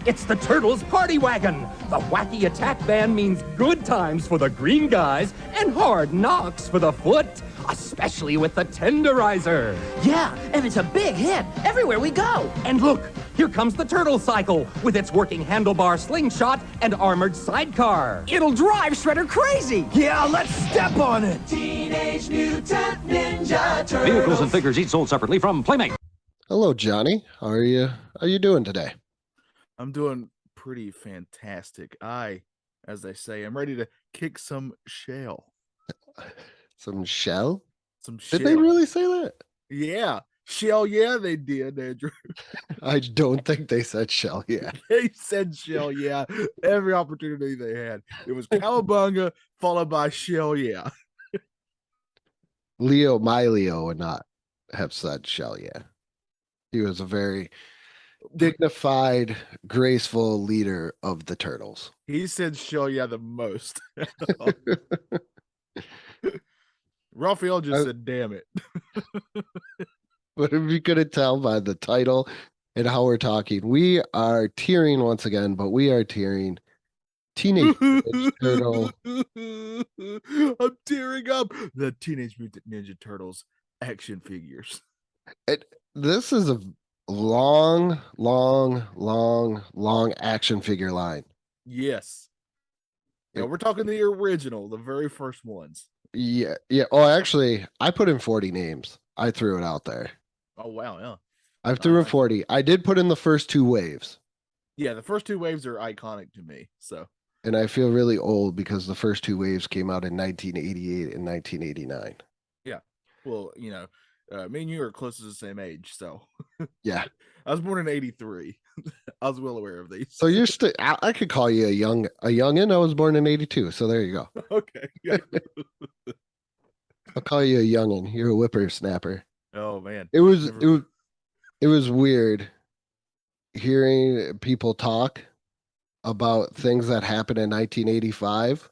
It's the Turtles Party Wagon. The wacky attack band means good times for the green guys and hard knocks for the foot, especially with the tenderizer. Yeah, and it's a big hit everywhere we go. And look, here comes the Turtle Cycle with its working handlebar slingshot and armored sidecar. It'll drive Shredder crazy. Yeah, let's step on it. Teenage Mutant Ninja Turtles. Vehicles and figures each sold separately from Playmates. Hello, Johnny. How are you doing today? I'm doing pretty fantastic. As they say, I'm ready to kick some shell. Some shell? Some shell. Did they really say that? Yeah. Shell, yeah, they did, Andrew. I don't think they said shell, yeah. They said shell, yeah. Every opportunity they had. It was cowabunga followed by shell, yeah. My Leo would not have said shell, yeah. He was a very dignified, graceful leader of the Turtles. He said shell, yeah, the most. Raphael just said, damn it. But if you couldn't tell by the title and how we're talking, we are tearing once again, but we are tearing Teenage Mutant Turtle. I'm tearing up the Teenage Mutant Ninja Turtles action figures. This is a long action figure line. Yes. Yeah, we're talking the original, the very first ones. Yeah. Oh, actually, I put in 40 names. I threw it out there. Oh, wow, yeah. I threw in 40. I did put in the first two waves. Yeah, the first two waves are iconic to me, so. And I feel really old because the first two waves came out in 1988 and 1989. Yeah. Well, me and you are close to the same age, so. Yeah. I was born in 83. I was well aware of these. So you're still, I could call you a youngin. I was born in 82. So there you go. Okay. Yeah. I'll call you a youngin. You're a whippersnapper. Oh man. It was weird hearing people talk about things that happened in 1985.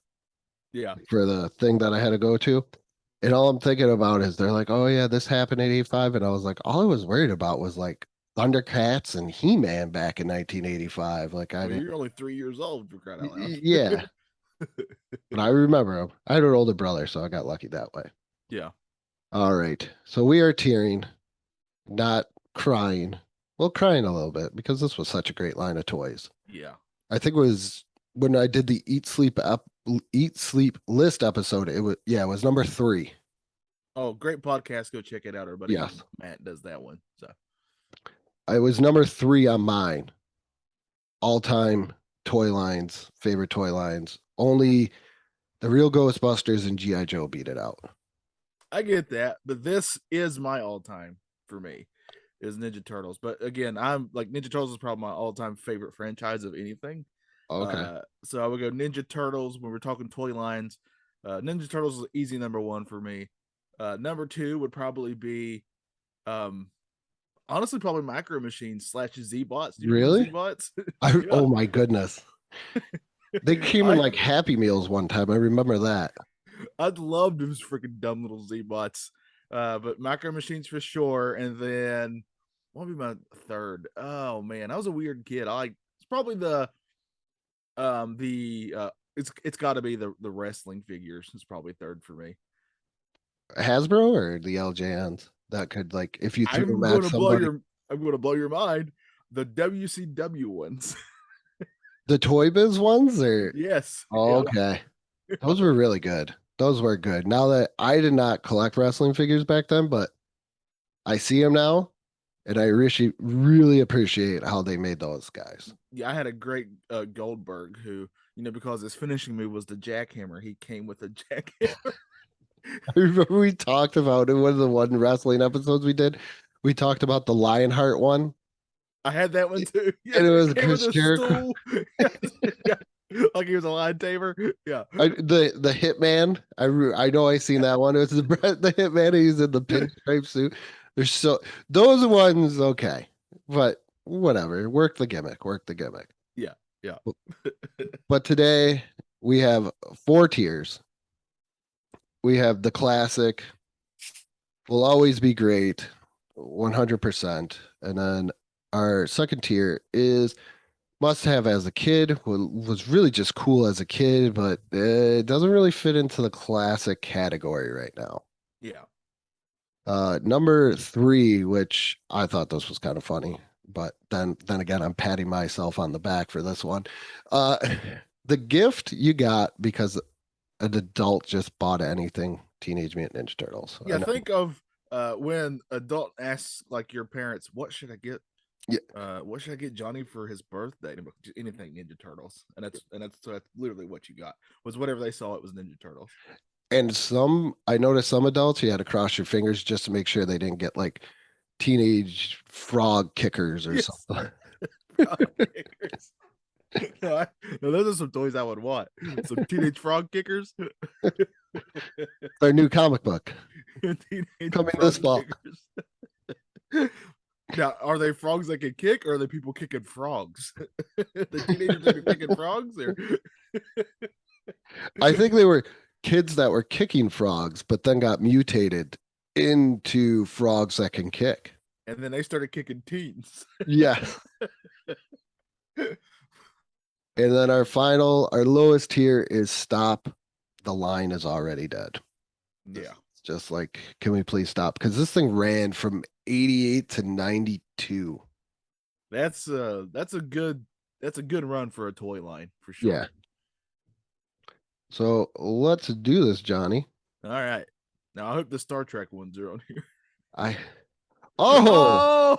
Yeah. For the thing that I had to go to. And all I'm thinking about is they're like, oh yeah, this happened in 85. And I was like, all I was worried about was like Thundercats and He-Man back in 1985. Like you're only 3 years old, for crying out loud. Yeah. But I remember them. I had an older brother, so I got lucky that way. Yeah. All right. So we are tearing, not crying. Well, crying a little bit because this was such a great line of toys. Yeah. I think it was when I did the Eat Sleep List episode. It was number 3. Oh, great podcast. Go check it out, everybody. Yes. Matt does that one. So it was number 3 on mine. All-time toy lines, favorite toy lines. Only the real Ghostbusters and G.I. Joe beat it out. I get that, but this is my all-time for me, is Ninja Turtles. But again, I'm like Ninja Turtles is probably my all-time favorite franchise of anything. Okay. So I would go Ninja Turtles when we're talking toy lines. Ninja Turtles is easy number 1 for me. Number 2 would probably be, honestly, probably Micro Machines / Z-Bots. Really? Z-Bots? Yeah. Oh my goodness. They came in like Happy Meals one time. I remember that. I loved those freaking dumb little Z-Bots. But Micro Machines for sure. And then what would be my third? Oh man, I was a weird kid. It's probably it's got to be the wrestling figures. It's probably third for me. Hasbro or the LJNs that could, like, if you threw them at somebody. I'm going to blow your mind. The WCW ones. The Toy Biz ones, or yes. Oh, yeah. Okay. Those were really good. Those were good. Now that I did not collect wrestling figures back then, but I see them now, and I really appreciate how they made those guys. Yeah, I had a great Goldberg who, because his finishing move was the jackhammer, he came with a jackhammer. I remember we talked about in one of the wrestling episodes we did. We talked about the Lionheart one. I had that one too. Yeah, and it was Chris Jericho. Yeah. Like he was a lion tamer. Yeah. The Hitman. I know I seen that one. It was the Hitman. He's in the pinstripe suit. Those ones okay, but whatever. Work the gimmick. Yeah. But today we have 4 tiers. We have the classic, will always be great, 100%, and then our second tier is must have as a kid. Was really just cool as a kid, but it doesn't really fit into the classic category right now. Yeah. Number three, which I thought this was kind of funny, but then again, I'm patting myself on the back for this one. Uh, the gift you got because an adult just bought anything Teenage Mutant Ninja Turtles. I Yeah, know. think of when adult asks like your parents, what should I get? Yeah. What should I get Johnny for his birthday? And just anything Ninja Turtles, and that's literally what you got was whatever they saw. It was Ninja Turtles. And I noticed some adults you had to cross your fingers just to make sure they didn't get like teenage frog kickers or Yes. something. Frog kickers. No, those are some toys I would want. Some teenage frog kickers. Their new comic book Teenage coming frog this fall. kickers. Now, are they frogs that can kick, or are they people kicking frogs? The teenagers that are kicking frogs, or I think they were kids that were kicking frogs, but then got mutated into frogs that can kick. and then they started kicking teens. Yeah. And then our lowest tier is stop. The line is already dead. Yeah. It's just like, can we please stop? Because this thing ran from 88 to 92. That's a good run for a toy line for sure. Yeah. So let's do this, Johnny. All right. Now I hope the Star Trek ones are on here. Oh,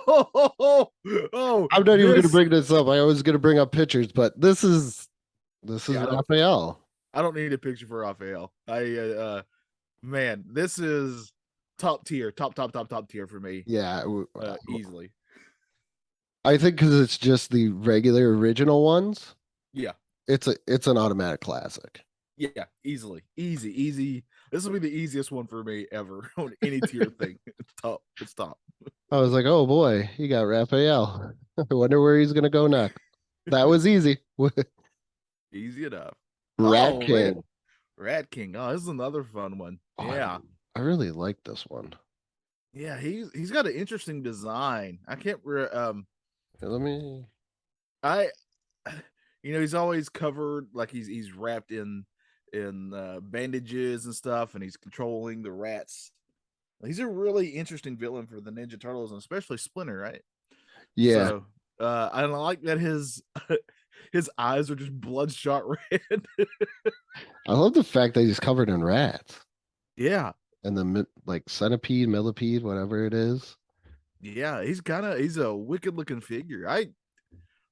I'm not even going to bring this up. I was going to bring up pictures, but this is Raphael. I don't need a picture for Raphael. Man, this is top tier for me. Yeah, easily. I think because it's just the regular original ones. Yeah, it's an automatic classic. Yeah, easily, easy. This will be the easiest one for me ever on any tier thing. It's top. I was like, oh boy, he got Raphael. I wonder where he's gonna go next. That was easy. Easy enough. Rat King. Man. Rat King. Oh, this is another fun one. Yeah. I really like this one. Yeah, he's got an interesting design. I can't let me he's always covered like he's wrapped in bandages and stuff, and he's controlling the rats. He's a really interesting villain for the Ninja Turtles, and especially Splinter, right? Yeah. So, I like that his eyes are just bloodshot red. I love the fact that he's covered in rats. Yeah. And the like centipede, millipede, whatever it is. Yeah, he's a wicked looking figure. I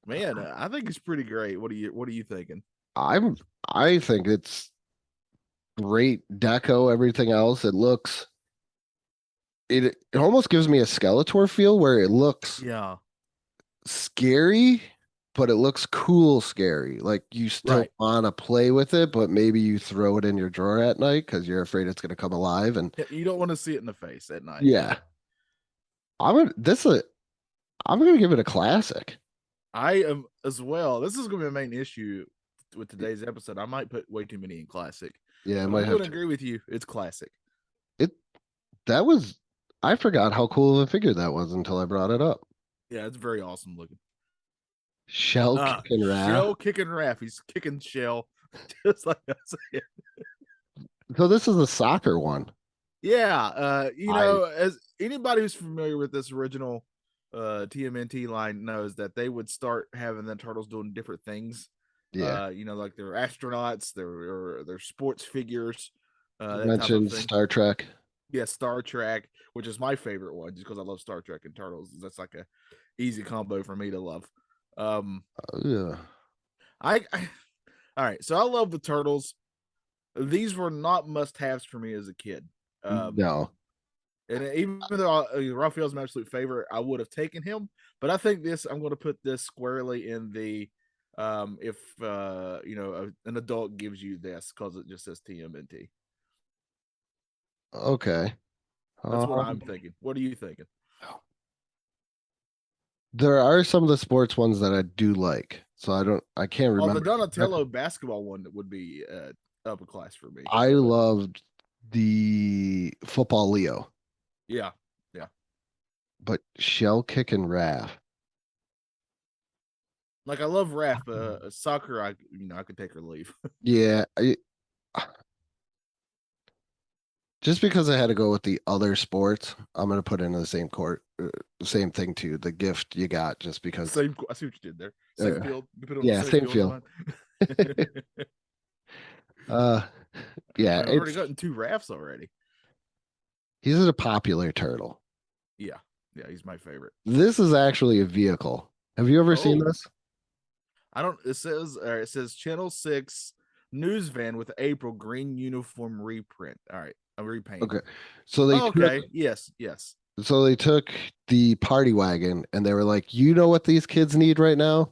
think he's pretty great. What are you thinking? I think it's great deco, everything else. It almost gives me a Skeletor feel where it looks scary, but it looks cool scary. Like you still want to play with it, but maybe you throw it in your drawer at night because you're afraid it's going to come alive, and you don't want to see it in the face at night. Yeah. I'm going to give it a classic. I am as well. This is going to be a main issue with today's episode. I might put way too many in classic. Yeah, I'm going to agree with you. It's classic. I forgot how cool of a figure that was until I brought it up. Yeah, it's very awesome looking. Shell kicking Raph. Shell kicking Raph. He's kicking Shell just like I said. So this is a soccer one. Yeah, as anybody who's familiar with this original TMNT line knows that they would start having the turtles doing different things. Yeah, like they're astronauts, they're sports figures. You mentioned Star Trek. Yeah, Star Trek, which is my favorite one, just because I love Star Trek and Turtles. That's like a easy combo for me to love. Yeah, all right. So I love the Turtles. These were not must-haves for me as a kid. No. And even though Raphael's my absolute favorite, I would have taken him. But I think I'm going to put this squarely in the if an adult gives you this because it just says TMNT. Okay. That's what I'm thinking. What are you thinking? There are some of the sports ones that I do like. So I can't remember. The Donatello basketball one would be upper class for me. I loved the football Leo. Yeah. But shell kicking Raph. Like I love Raph, but soccer, I could take or leave. Yeah, just because I had to go with the other sports, I'm gonna put in the same court, same thing too. The gift you got, just because. Same. I see what you did there. Same Uh, field. You put it on the yeah, same same field as field. mine. uh, yeah, I've already it's gotten 2 Raphs already. he's a popular turtle. Yeah, yeah, he's my favorite. This is actually a vehicle. Have you ever seen Oh. this? I don't. It says Channel 6 news van with April green uniform reprint. All right, a repaint. Okay, so they Okay. Yes. so they took the party wagon and they were like, you know what these kids need right now?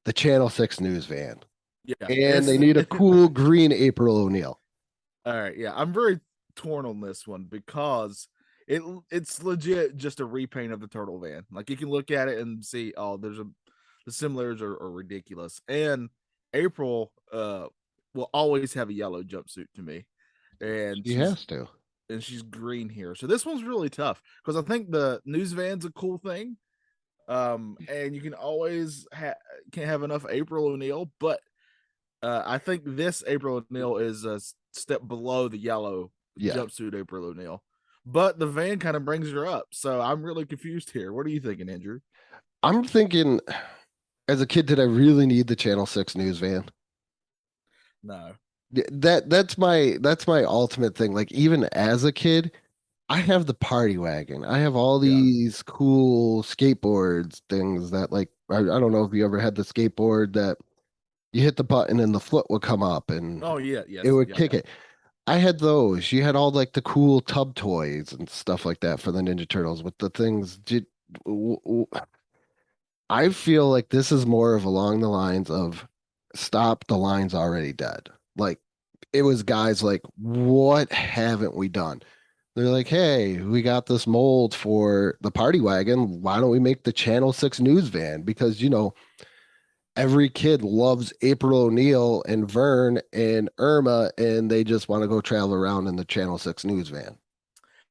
The Channel 6 news van. Yeah. And they need a cool green April O'Neil. All right. Yeah, I'm very torn on this one because it's legit just a repaint of the turtle van. Like you can look at it and see, oh, the similarities are ridiculous. And April will always have a yellow jumpsuit to me. And She has to. And she's green here. So this one's really tough because I think the news van's a cool thing. And you can always can't have enough April O'Neil, but I think this April O'Neil is a step below the yellow jumpsuit April O'Neil. But the van kind of brings her up. So I'm really confused here. What are you thinking, Andrew? I'm thinking, as a kid, did I really need the Channel 6 news van? No. That's my ultimate thing. Like, even as a kid, I have the party wagon. I have all these cool skateboards things that, like, I don't know if you ever had the skateboard that you hit the button and the foot would come up and it would kick it. I had those. You had all like the cool tub toys and stuff like that for the Ninja Turtles with the things. I feel like this is more of along the lines of stop, the line's already dead. Like, it was guys like, what haven't we done? They're like, hey, we got this mold for the party wagon. Why don't we make the Channel 6 news van? Because, every kid loves April O'Neil and Vern and Irma, and they just want to go travel around in the Channel 6 news van.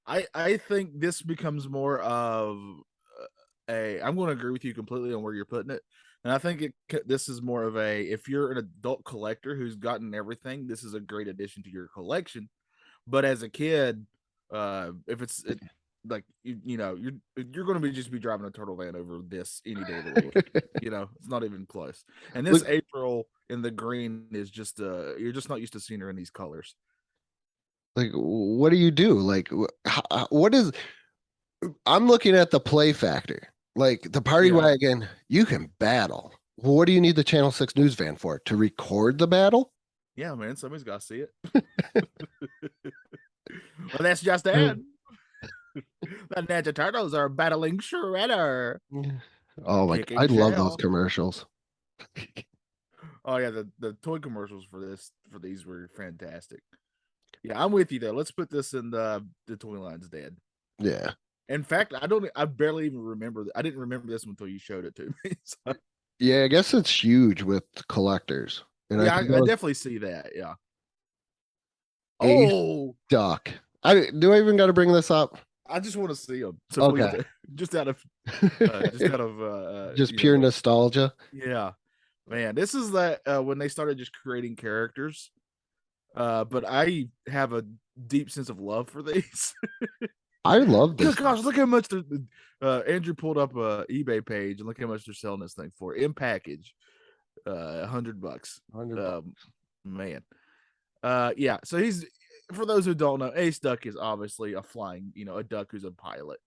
I think this becomes more of I'm going to agree with you completely on where you're putting it. And I think this is more of if you're an adult collector who's gotten everything, this is a great addition to your collection. But as a kid, if it's like you're going to just be driving a turtle van over this any day of the week. It's not even close. And this April in the green is just you're just not used to seeing her in these colors. Like, what do you do? Like, what is? I'm looking at the play factor. Like, the party wagon, you can battle. What do you need the Channel 6 news van for? To record the battle? Yeah, man, somebody's got to see it. Well, that's just it. The Ninja Turtles are battling Shredder. Oh my! I love those commercials. Oh yeah, the toy commercials for these were fantastic. Yeah, I'm with you though. Let's put this in the toy line's dead. Yeah. In fact, I barely even remember. I didn't remember this one until you showed it to me. So. Yeah, I guess it's huge with collectors. And I definitely see that. Yeah. Oh, Duck. Do I even got to bring this up? I just want to see them. So okay. Just out of pure nostalgia. Yeah, man. This is that when they started just creating characters. But I have a deep sense of love for these. I love this. Gosh, look how much Andrew pulled up a eBay page and look how much they're selling this thing for in package. $100. $100. Man. Yeah. So he's, for those who don't know, Ace Duck is obviously a flying, a duck who's a pilot,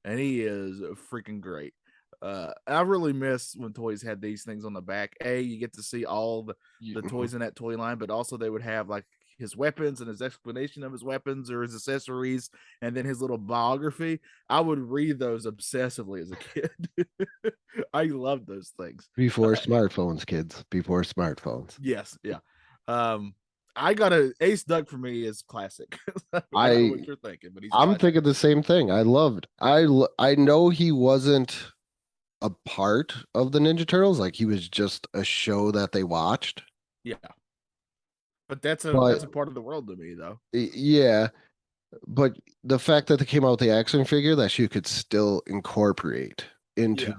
and he is freaking great. I really miss when toys had these things on the back. You get to see all the toys in that toy line, but also they would have like his weapons and his explanation of his weapons or his accessories, and then his little biography. I would read those obsessively as a kid. I loved those things. Before smartphones, kids. Before smartphones. Yes, yeah. I got Ace Duck for me is classic. I don't know what you're thinking, but I'm thinking the same thing. I know he wasn't a part of the Ninja Turtles, like he was just a show that they watched. Yeah. But that's a part of the world to me though. Yeah. But the fact that they came out with the action figure that you could still incorporate into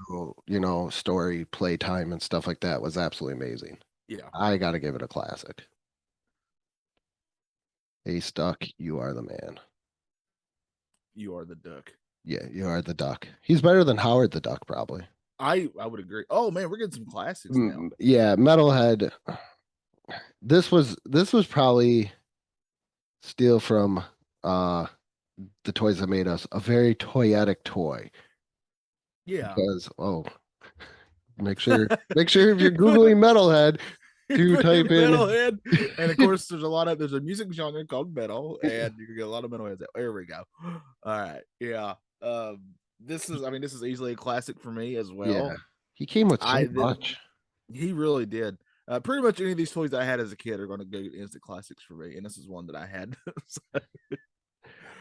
story, playtime, and stuff like that was absolutely amazing. Yeah. I got to give it a classic. Hey, Stuck, you are the man. You are the duck. Yeah, you are the duck. He's better than Howard the Duck, probably. I would agree. Oh man, we're getting some classics now. Yeah, Metalhead. This was probably steal from the toys that made us a very toyetic toy. Yeah. Because make sure if you're Googling Metalhead, to type in Metalhead. And of course there's a music genre called metal, and you can get a lot of metalheads. There we go. All right. Yeah. This is easily a classic for me as well. Yeah. He came with so much. He really did. Pretty much any of these toys that I had as a kid are going to go instant classics for me, and this is one that I had.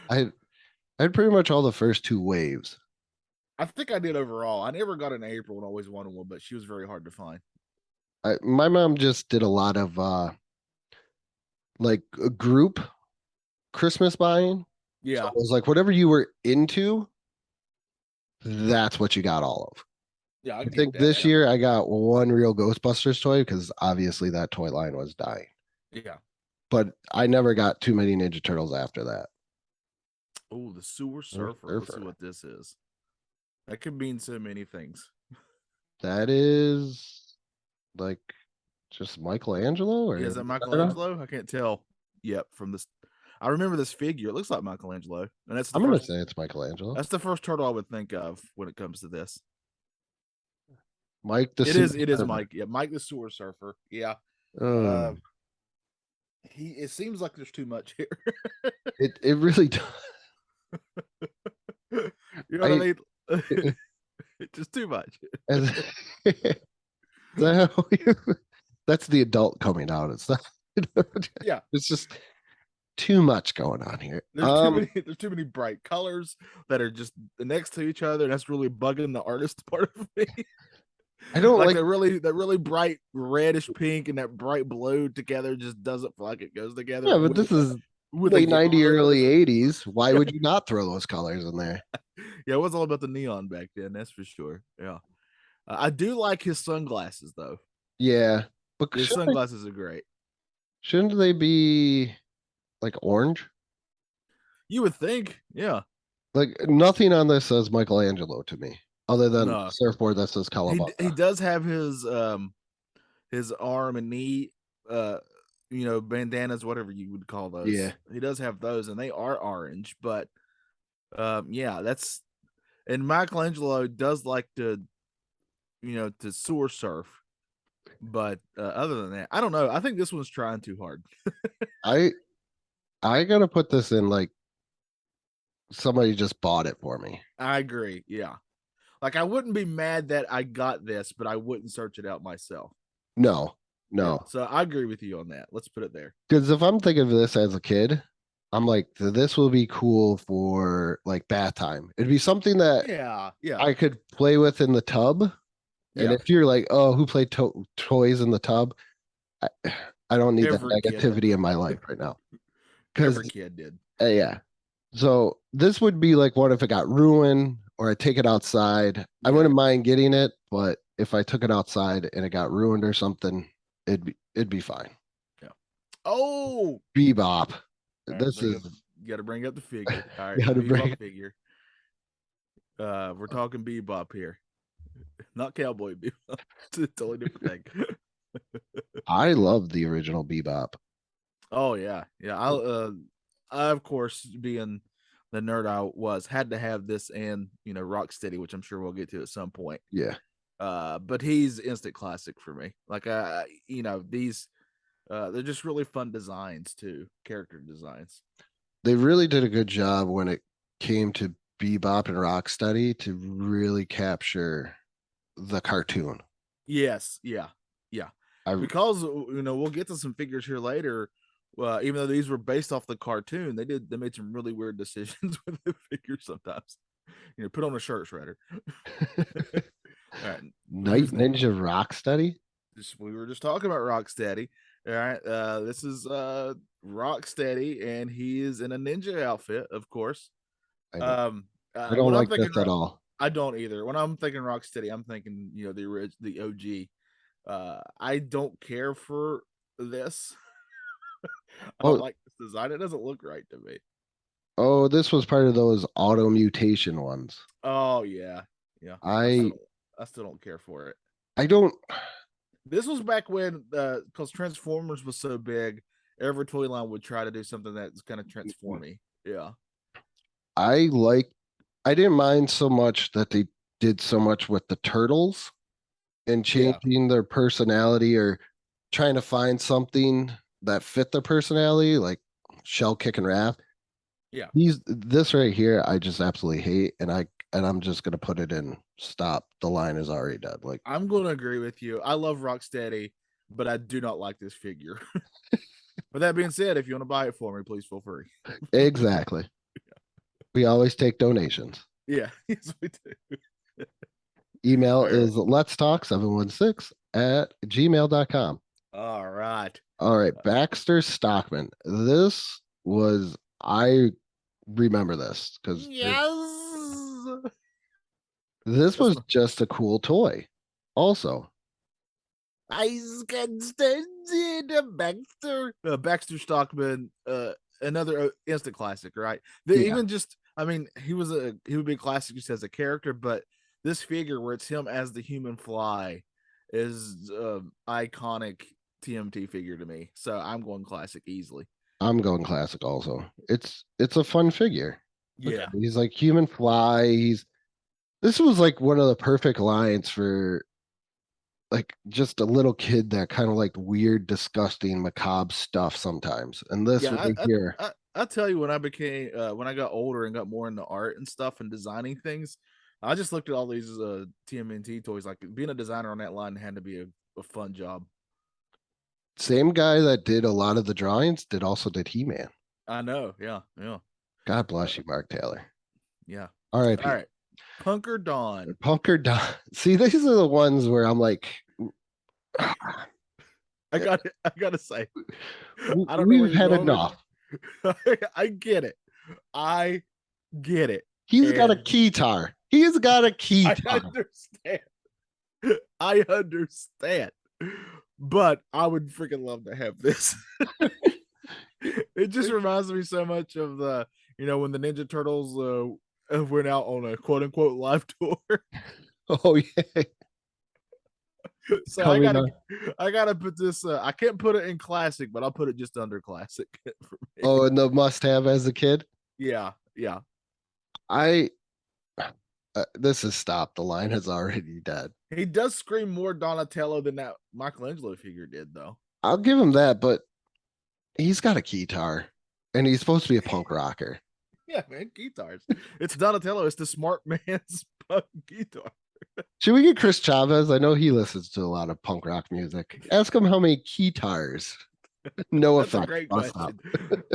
I had pretty much all the first two waves. I think I did overall. I never got an April and always wanted one, but she was very hard to find. My mom just did a lot of like a group Christmas buying. Yeah. So it was like whatever you were into, that's what you got all of. Yeah, I think this year I got one real Ghostbusters toy because obviously that toy line was dying. Yeah. But I never got too many Ninja Turtles after that. Oh, the Sewer Surfer. Let's see what this is. That could mean so many things. That is like just Michelangelo, or is that Michelangelo? I can't tell yet from this. I remember this figure. It looks like Michelangelo, and that's I'm gonna say it's Michelangelo. That's the first turtle I would think of when it comes to this. Mike the It is Mike. Yeah, Mike the Sewer Surfer. Yeah. It seems like there's too much here. it really does. You know what I mean? Just too much. That's the adult coming out. It's not. Yeah, it's just too much going on here. There's too many bright colors that are just next to each other, and that's really bugging the artist part of me. I don't like that really bright reddish pink and that bright blue together just doesn't feel like it goes together. Yeah, but this is late 90s, early 80s. Why would you not throw those colors in there? Yeah, it was all about the neon back then, that's for sure. Yeah. I do like his sunglasses though. Yeah, but his sunglasses are great. Shouldn't they be like orange? You would think, yeah. Like nothing on this says Michelangelo to me, other than surfboard that says Calabata. He does have his arm and knee bandanas, whatever you would call those. Yeah. He does have those, and they are orange, but that's, and Michelangelo does like to sewer surf. But other than that, I don't know. I think this one's trying too hard. I gotta put this in like somebody just bought it for me. I agree. Yeah. Like I wouldn't be mad that I got this, but I wouldn't search it out myself. No. Yeah, so I agree with you on that. Let's put it there. Because if I'm thinking of this as a kid, I'm like, this will be cool for like bath time. It'd be something that I could play with in the tub. And if you're like, oh, who played toys in the tub? I don't need that negativity in my life right now. Because every kid did. Yeah. So this would be like what if it got ruined or I take it outside. I wouldn't mind getting it, but if I took it outside and it got ruined or something, it'd be fine. Yeah. Oh, Bebop. Right, you got to bring up the figure. All right, got to bring figure. We're talking Bebop here. Not Cowboy Bebop. It's a totally different thing. I love the original Bebop. Oh yeah. I of course, being the nerd I was, had to have this and Rocksteady, which I'm sure we'll get to at some point. Yeah. But he's instant classic for me. Like these they're just really fun designs too, character designs. They really did a good job when it came to Bebop and Rocksteady to really capture the cartoon. Yes, yeah. Because we'll get to some figures here later. Even though these were based off the cartoon, they made some really weird decisions with the figures sometimes. Put on a shirt, Shredder. All right. Night Ninja Rocksteady. We were just talking about Rocksteady. All right. This is Rocksteady, and he is in a ninja outfit, of course. I don't like this at all. I don't either. When I'm thinking Rocksteady, I'm thinking the OG. I don't care for this. I don't Oh, like this design. It doesn't look right to me. oh, this was part of those auto mutation ones. Oh yeah, yeah. I I still don't care for it. I don't. This was back when, because Transformers was so big, every toy line would try to do something that's kind of transformy. Yeah. I didn't mind so much that they did so much with the turtles and Yeah. changing their personality or trying to find something that fit their personality, like Shell Kick and Raph. Yeah. This right here, I just absolutely hate, and I'm just gonna put it in stop. The line is already dead. Like, I'm going to agree with you. I love Rocksteady, but I do not like this figure. With that being said, if you want to buy it for me, please feel free. exactly. We always take donations. Yeah. Yes, we do. Email All right. is let's talk 716@gmail.com. All right. All right, Baxter Stockman. I remember this because this was just a cool toy. Also, Baxter Stockman, another instant classic, right? Yeah. Even just, I mean, he would be a classic just as a character, but this figure where it's him as the human fly is iconic TMT figure to me. So I'm going classic easily. I'm going classic also. It's a fun figure. Yeah. He's like human fly. This was like one of the perfect lines for like just a little kid that kind of like weird, disgusting, macabre stuff sometimes. And this right here. I tell you, when I got older and got more into art and stuff and designing things, I just looked at all these TMNT toys. Like being a designer on that line had to be a fun job. Same guy that did a lot of the drawings also did He-Man. I know. Yeah. Yeah. God bless you, Mark Taylor. Yeah. All right. All right. Punker Dawn. Punker Dawn. See, these are the ones where I'm like, I gotta say, I don't we've had enough. I get it. I get it. He's got a keytar. He's got a keytar. I understand. But I would freaking love to have this. It just reminds me so much of the, when the Ninja Turtles went out on a quote unquote live tour. Oh yeah. So I gotta put this. I can't put it in classic, but I'll put it just under classic for me. Oh, and the must-have as a kid. Yeah, yeah. This is stop. The line is already dead. He does scream more Donatello than that Michelangelo figure did, though. I'll give him that, but he's got a keytar, and he's supposed to be a punk rocker. Yeah, man, guitars. It's Donatello. It's the smart man's punk guitar. Should we get Chris Chavez? I know he listens to a lot of punk rock music. Ask him how many keytars. No That's offense. a great question.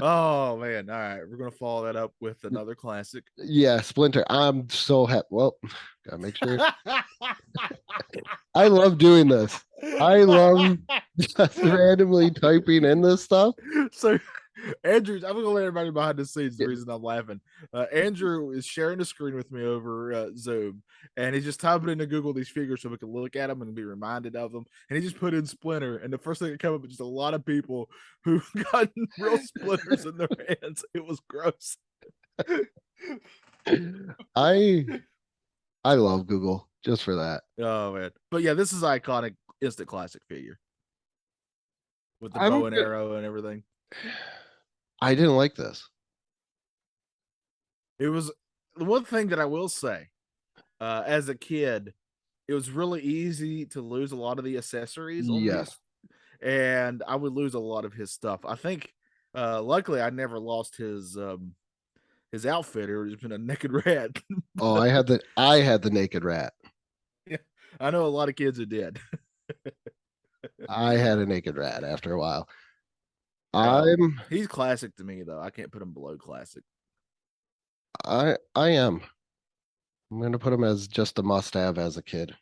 Oh man! All right, we're gonna follow that up with another classic. Yeah, Splinter. I'm so happy. Well, gotta make sure. I love doing this. I love just randomly typing in this stuff. So, Andrew, I'm gonna let everybody behind the scenes. The reason I'm laughing, Andrew is sharing the screen with me over Zoom, and he's just typing into Google these figures so we can look at them and be reminded of them. And he just put in Splinter, and the first thing that came up is just a lot of people who got real splinters in their hands. It was gross. I love Google just for that. Oh man, but yeah, this is iconic, instant classic figure with the bow and arrow and everything. I didn't like this. It was the one thing that I will say, as a kid, it was really easy to lose a lot of the accessories. Yes. And I would lose a lot of his stuff. I think, luckily, I never lost his outfit. It would have been a naked rat. Oh, I had the naked rat. Yeah, I know a lot of kids who did. I had a naked rat after a while. He's classic to me though. I can't put him below classic. I am. I'm gonna put him as just a must-have as a kid.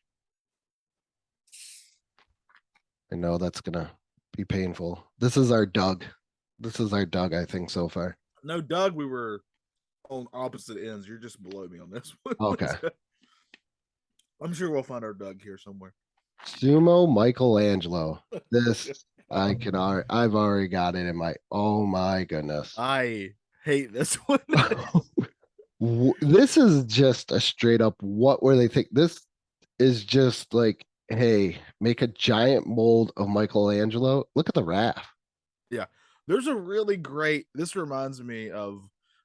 I know that's gonna be painful. This is our Doug. I think, so far. No, Doug, we were on opposite ends. You're just below me on this one. Okay. I'm sure we'll find our Doug here somewhere. Sumo Michelangelo. This I've already got it in my. Oh my goodness. I hate this one. This is just a straight up. What were they think? This is just like, hey, make a giant mold of Michelangelo. Look at the raft. Yeah, there's a really great. This reminds me of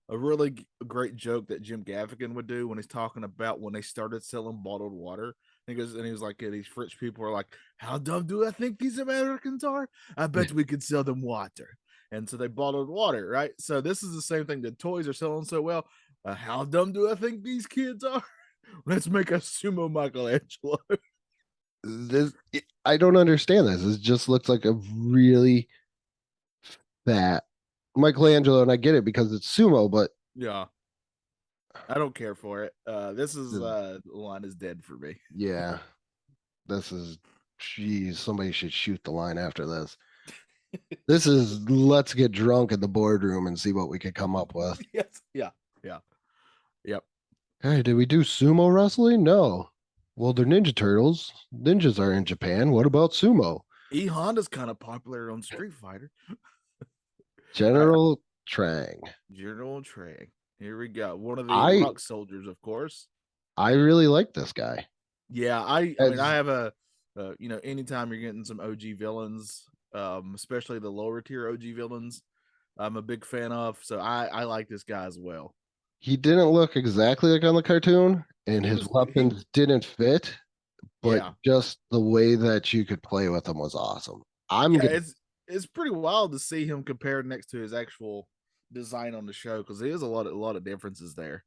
a really great joke that Jim Gaffigan would do when he's talking about when they started selling bottled water. He goes and he was like, these French people are like, "How dumb do I think these Americans are? I bet we could sell them water." And so they bottled water, right? So this is the same thing. The toys are selling so well. How dumb do I think these kids are? Let's make a Sumo Michelangelo. I don't understand this. It just looks like a really fat Michelangelo, and I get it because it's sumo, but Yeah, I don't care for it. This is the line is dead for me. Yeah, this is. Geez, somebody should shoot the line after this. This is let's get drunk in the boardroom and see what we can come up with. Yes. Yeah. Yep. Hey, did we do sumo wrestling? No. Well, they're Ninja Turtles. Ninjas are in Japan. What about sumo? E Honda's kind of popular on Street Fighter. General Trang. General Trang. Here we go. One of the rock soldiers, of course. I really like this guy. Yeah, I mean, I have a, anytime you're getting some OG villains, especially the lower tier OG villains, I'm a big fan of. So I like this guy as well. He didn't look exactly like on the cartoon, and his weapons didn't fit, but just the way that you could play with him was awesome. It's pretty wild to see him compared next to his actual design on the show because there's a lot of differences there.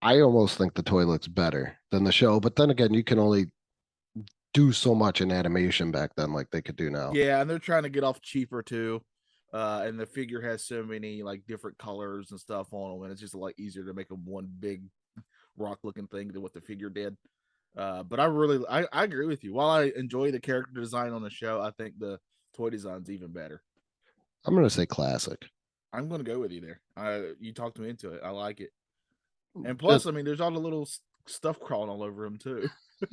I almost think the toy looks better than the show, but then again, you can only do so much in animation back then like they could do now. Yeah, and they're trying to get off cheaper too. And the figure has so many like different colors and stuff on them, and it's just a lot easier to make them one big rock looking thing than what the figure did. But I agree with you. While I enjoy the character design on the show, I think the toy design's even better. I'm gonna say classic. I'm gonna go with you there. You talked me into it. I like it. And plus, I mean, there's all the little stuff crawling all over him too. I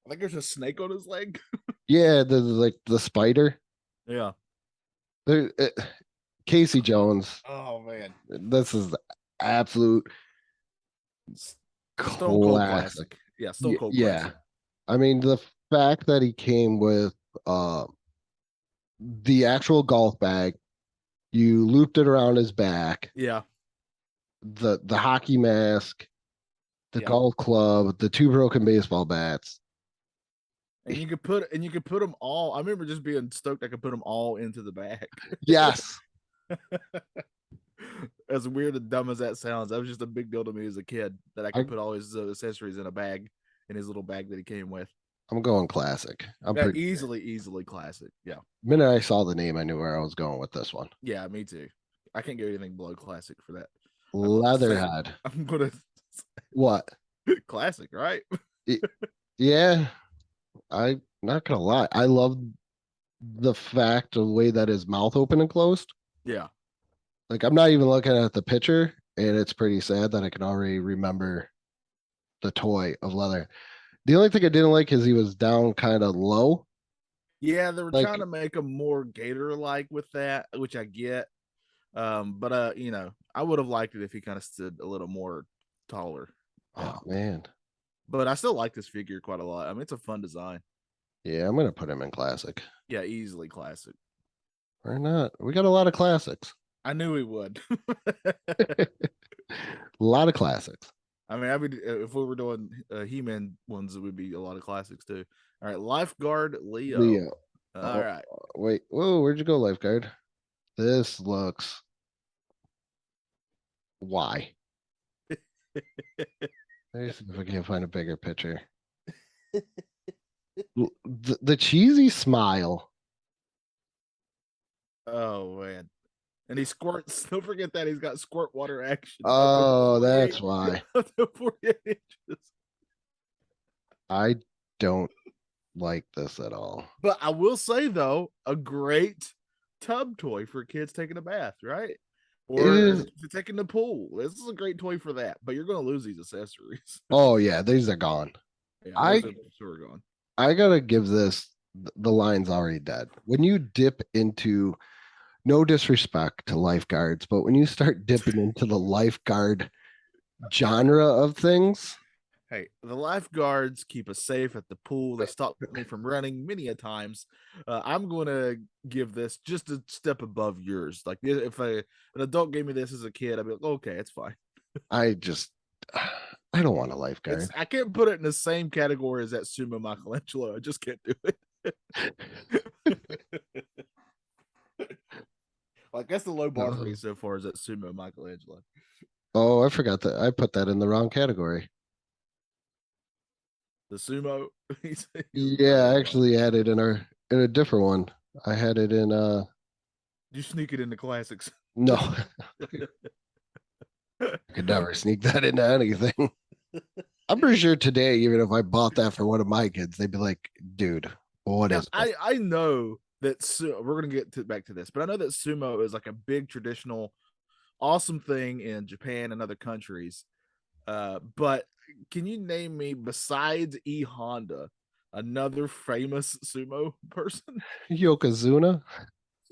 think there's a snake on his leg. Yeah, the spider. Yeah. Casey Jones. Oh man, this is absolute Stone Cold classic. Yeah, Stone Cold. Yeah, classic. I mean the fact that he came with the actual golf bag, you looped it around his back. Yeah. The hockey mask, the golf club, the 2 broken baseball bats. And you could put them all. I remember just being stoked I could put them all into the bag. Yes. As weird and dumb as that sounds, that was just a big deal to me as a kid that I could put all his accessories in a bag, in his little bag that he came with. I'm going classic. Easily classic. Yeah. The minute I saw the name, I knew where I was going with this one. Yeah, me too. I can't go anything below classic for that. Leatherhead. I'm gonna what? Classic, right? Yeah. I'm not gonna lie. I love the fact of the way that his mouth opened and closed. Yeah. Like I'm not even looking at the picture, and it's pretty sad that I can already remember the toy of leather. The only thing I didn't like is he was down kind of low. Yeah, they were trying to make him more gator-like with that, which I get. But I would have liked it if he kind of stood a little more taller. Oh man. But I still like this figure quite a lot. I mean, it's a fun design. Yeah, I'm gonna put him in classic. Yeah, easily classic. Or not. We got a lot of classics. I knew we would. A lot of classics. I mean, if we were doing He-Man ones, it would be a lot of classics too. All right, Lifeguard Leo. All right. Wait. Whoa, where'd you go, Lifeguard? This looks. Why? Let's see if I can find a bigger picture. The cheesy smile. Oh man. And he squirts. Don't forget that he's got squirt water action. Oh, that's why. 48 inches. I don't like this at all. But I will say though, a great tub toy for kids taking a bath, right? Or is. to take in the pool. This is a great toy for that, but you're going to lose these accessories. Oh yeah, these are gone. Yeah, I those are sure gone. I gotta give this. The line's already dead. When you dip into, no disrespect to lifeguards, but when you start dipping into the lifeguard genre of things, Hey, the lifeguards keep us safe at the pool. They stop me from running many a times. I'm going to give this just a step above yours. Like if an adult gave me this as a kid, I'd be like, okay, it's fine. I just I don't want a lifeguard. I can't put it in the same category as that Sumo Michelangelo. I just can't do it. Like that's the low bar for me so far is that Sumo Michelangelo. Oh, I forgot that I put that in the wrong category. The sumo. Yeah, I actually had it in a different one. I had it in You sneak it in the classics. no. I could never sneak that into anything. I'm pretty sure today, even if I bought that for one of my kids, they'd be like, dude, what is this? I know that we're gonna get back to this, but I know that sumo is like a big traditional, awesome thing in Japan and other countries. But can you name me besides E Honda another famous sumo person? Yokozuna?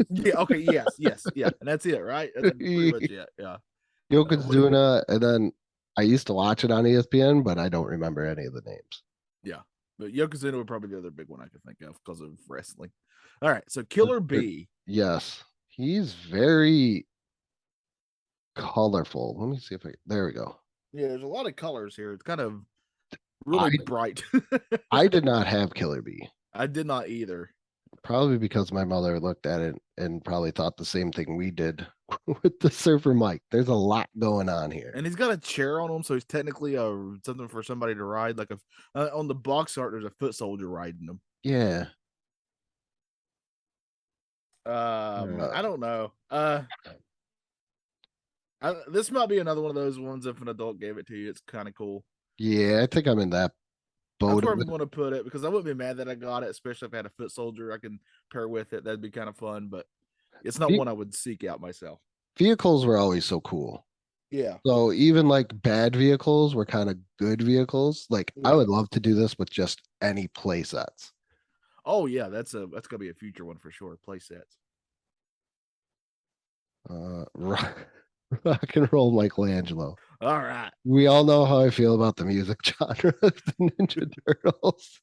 Yeah. Okay. Yes. Yeah. And that's it, right? That's pretty much it. Yeah. Yokozuna, and then I used to watch it on ESPN, but I don't remember any of the names. Yeah. But Yokozuna would probably be the other big one I could think of because of wrestling. All right. So Killer B. Yes. He's very colorful. Let me see if there we go. Yeah, there's a lot of colors here. It's kind of really bright. I did not have Killer B. I did not either. Probably because my mother looked at it and probably thought the same thing we did with the Surfer Mike. There's a lot going on here. And he's got a chair on him, so he's technically something for somebody to ride. Like on the box art, there's a foot soldier riding him. Yeah. I don't know. This might be another one of those ones. If an adult gave it to you, it's kind of cool. Yeah, I think I'm in that boat. That's where I'm going to put it because I wouldn't be mad that I got it, especially if I had a foot soldier I can pair with it. That'd be kind of fun, but it's not one I would seek out myself. Vehicles were always so cool. Yeah. So even like bad vehicles were kind of good vehicles. Like I would love to do this with just any play sets. Oh yeah, that's gonna be a future one for sure. Play sets. Rock and roll Michelangelo. All right. We all know how I feel about the music genre of the Ninja Turtles.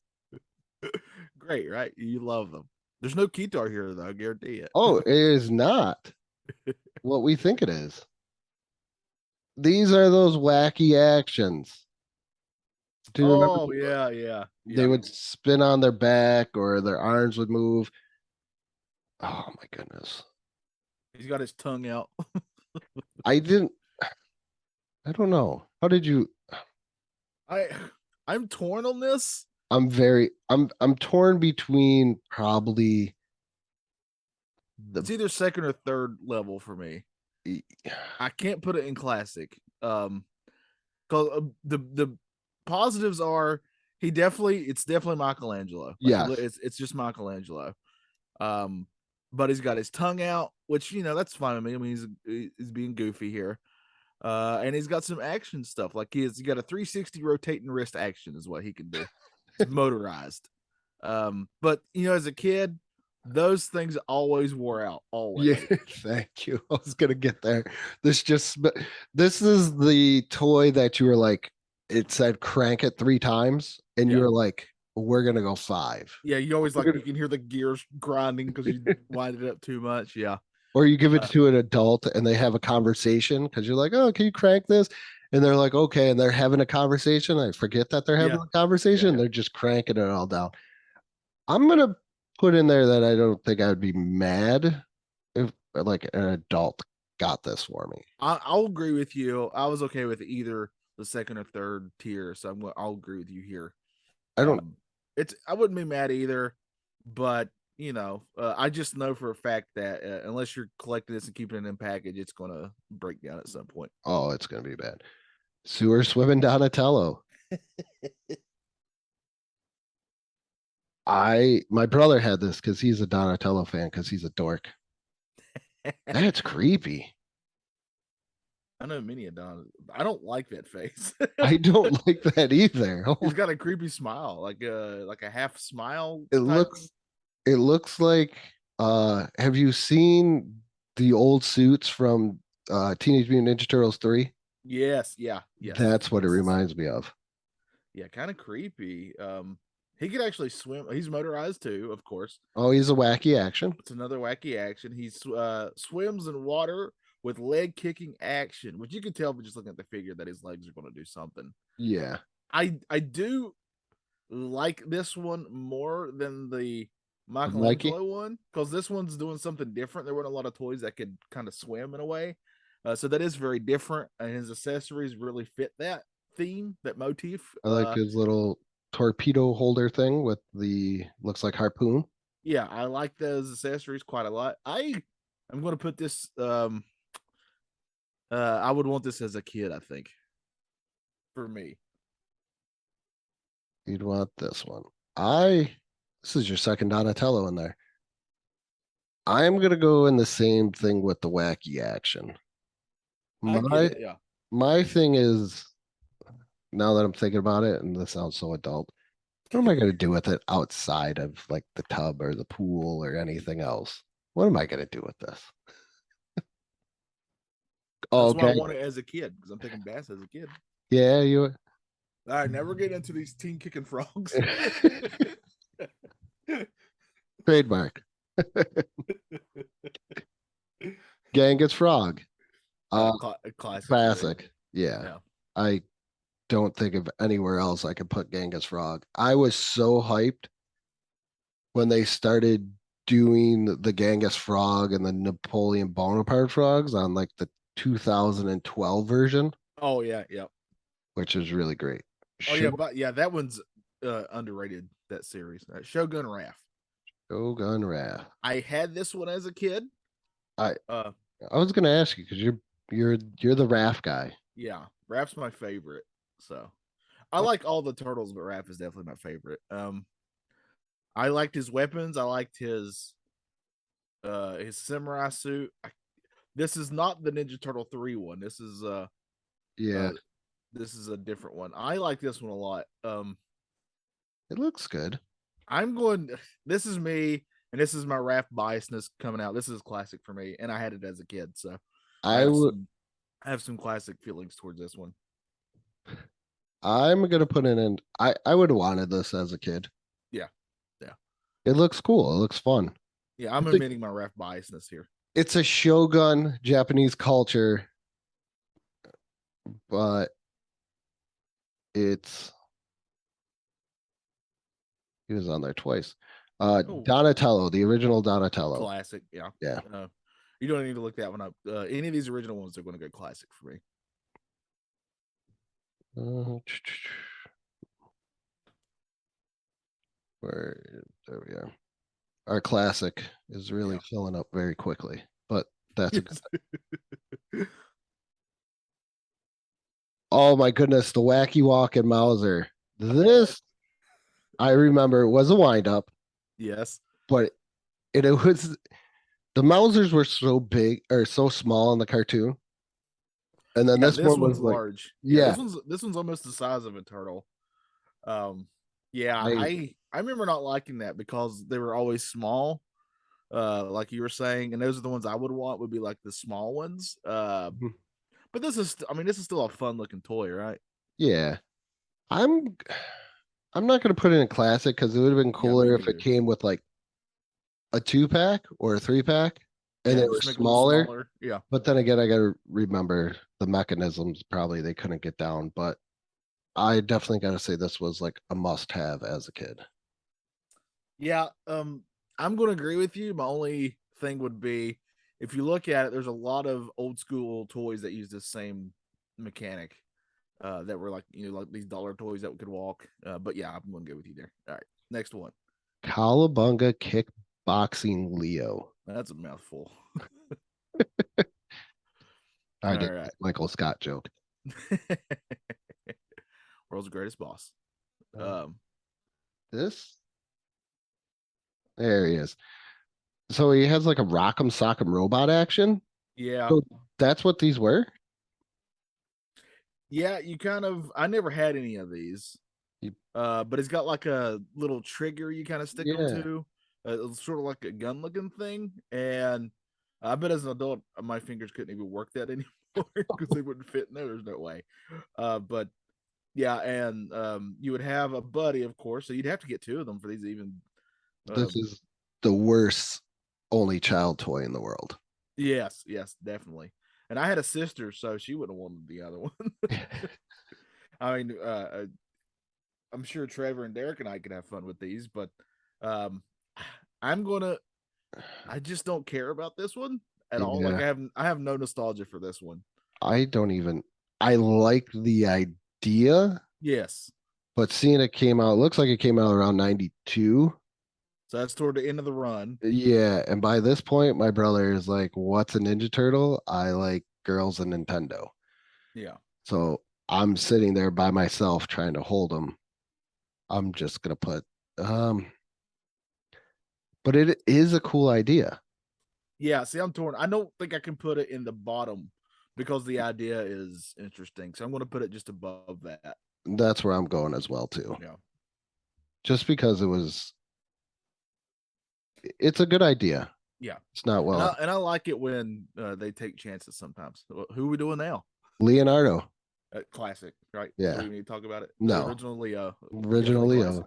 Great, right? You love them. There's no guitar here, though. I guarantee it. Oh, it is not what we think it is. These are those wacky actions. Do you remember? Yeah. They would spin on their back or their arms would move. Oh my goodness. He's got his tongue out. I don't know. How did you? I'm torn on this. I'm torn between probably it's either second or third level for me. I can't put it in classic. Because the positives are it's definitely Michelangelo. Like, yeah, it's just Michelangelo. But he's got his tongue out, which that's fine with me. I mean, he's being goofy here. And he's got some action stuff. Like he's got a 360 rotating wrist action is what he can do. It's motorized. But as a kid, those things always wore out. Always. Yeah, thank you. I was gonna get there. This is the toy that you were like, it said crank it 3 times, and you were like, we're gonna go 5. Yeah, you always you can hear the gears grinding because you wind it up too much. Yeah. Or you give it to an adult and they have a conversation because you're like, oh, can you crank this? And they're like, okay, and they're having a conversation. I forget that they're having a conversation. Yeah. They're just cranking it all down. I'm gonna put in there that I don't think I would be mad if like an adult got this for me. I'll agree with you. I was okay with either the second or third tier, so I'll agree with you here. I wouldn't be mad either, but I just know for a fact that unless you're collecting this and keeping it in package, it's going to break down at some point. Oh, it's going to be bad. Sewer swimming Donatello. My brother had this because he's a Donatello fan because he's a dork. That's creepy. I know many of Don. I don't like that face. I don't like that either. He's got a creepy smile, like a half smile. It type. looks like have you seen the old suits from Teenage Mutant Ninja Turtles 3? Yes, yeah, yes. That's what it Yes. reminds me of. Yeah, kind of creepy. He could actually swim. He's motorized too, of course. Oh, he's a wacky action. It's another wacky action. He swims in water with leg kicking action, which you can tell by just looking at the figure that his legs are going to do something. Yeah. I do like this one more than the Mikey? Michelangelo one, because this one's doing something different. There weren't a lot of toys that could kind of swim in a way. So that is very different, and his accessories really fit that theme, that motif. I like his little torpedo holder thing with the looks like harpoon. Yeah, I like those accessories quite a lot. I'm going to put this. I would want this as a kid, I think. For me, You'd want this one. This is your second Donatello in there. I'm gonna go in the same thing with the wacky action. I get it. Yeah, My thing is, now that I'm thinking about it, and this sounds so adult, what am I gonna do with it outside of like the tub or the pool or anything else? What am I gonna do with this? that's why I Okay. want it as a kid, because I'm thinking bass as a kid. Yeah, you All right, never get into these teen kicking frogs. trademark. Genghis Frog. Classic. Classic. Yeah. Yeah. I don't think of anywhere else I could put Genghis Frog. I was so hyped when they started doing the Genghis Frog and the Napoleon Bonaparte frogs on like the 2012 version, Oh yeah, yeah. which is really great. Oh yeah, but yeah, that one's underrated. That series, Shogun Raph. Shogun Raph. I had this one as a kid. I was gonna ask you because you're the Raph guy. Yeah, Raph's my favorite. So I like all the turtles, but Raph is definitely my favorite. I liked his weapons. I liked his samurai suit. This is not the Ninja Turtle 3 one. This is Yeah, this is a different one. I like this one a lot. it looks good. This is me, and this is my Raph biasness coming out. This is classic for me, and I had it as a kid, so I have some classic feelings towards this one. I'm gonna put it in. I would have wanted this as a kid. Yeah. It looks cool. It looks fun. Yeah, I'm admitting my Raph biasness here. It's a Shogun Japanese culture, but he was on there twice. Donatello, the original Donatello. Classic, yeah. Yeah. You don't need to look that one up. Any of these original ones are going to go classic for me. There we are. Our classic is really filling up very quickly, but that's a good. Oh my goodness, the Wacky Walk and Mauser. This I remember was a wind up. Yes. But it was the Mausers were so big or so small in the cartoon. And then this one was large. Yeah. This one's almost the size of a turtle. I remember not liking that because they were always small. Like you were saying, and those are the ones I would want would be like the small ones. But this is still a fun looking toy, right? Yeah. I'm not gonna put it in classic because it would have been cooler if it came with like a 2-pack or a 3-pack and they were smaller. Yeah. But then again, I gotta remember the mechanisms probably they couldn't get down. But I definitely gotta say this was like a must-have as a kid. Yeah, I'm gonna agree with you. My only thing would be if you look at it, there's a lot of old school toys that use the same mechanic. That were like like these dollar toys that could walk. But yeah, I'm gonna go with you there. All right, next one. Cowabunga Kickboxing Leo. That's a mouthful. I did Michael Scott joke. World's greatest boss. There he is. So he has like a Rock'em Sock'em robot action. Yeah. So that's what these were? Yeah, I never had any of these. You- But it's got like a little trigger you kind of stick them Yeah. to. It's sort of like a gun looking thing. And I bet as an adult, my fingers couldn't even work that anymore because they wouldn't fit in there. There's no way. But yeah, and you would have a buddy, of course. So you'd have to get two of them for these even. This is the worst only child toy in the world. Yes, definitely. And I had a sister, so she wouldn't have wanted the other one. I mean, I'm sure Trevor and Derek and I could have fun with these, but I just don't care about this one at all. Like Yeah. I have no nostalgia for this one. I like the idea, Yes. but seeing it looks like it came out around 92. So that's toward the end of the run. Yeah, and by this point, my brother is like, "What's a Ninja Turtle?" I like girls and Nintendo. Yeah. So I'm sitting there by myself trying to hold them. I'm just gonna put, but it is a cool idea. Yeah. See, I'm torn. I don't think I can put it in the bottom because the idea is interesting. So I'm going to put it just above that. That's where I'm going as well too. Yeah. Just because it's a good idea. Yeah. It's not well. And I like it when they take chances sometimes. Who are we doing now? Leonardo. Classic, right? Yeah. Do we need to talk about it? No. The original Leo. Original Leo. Classic.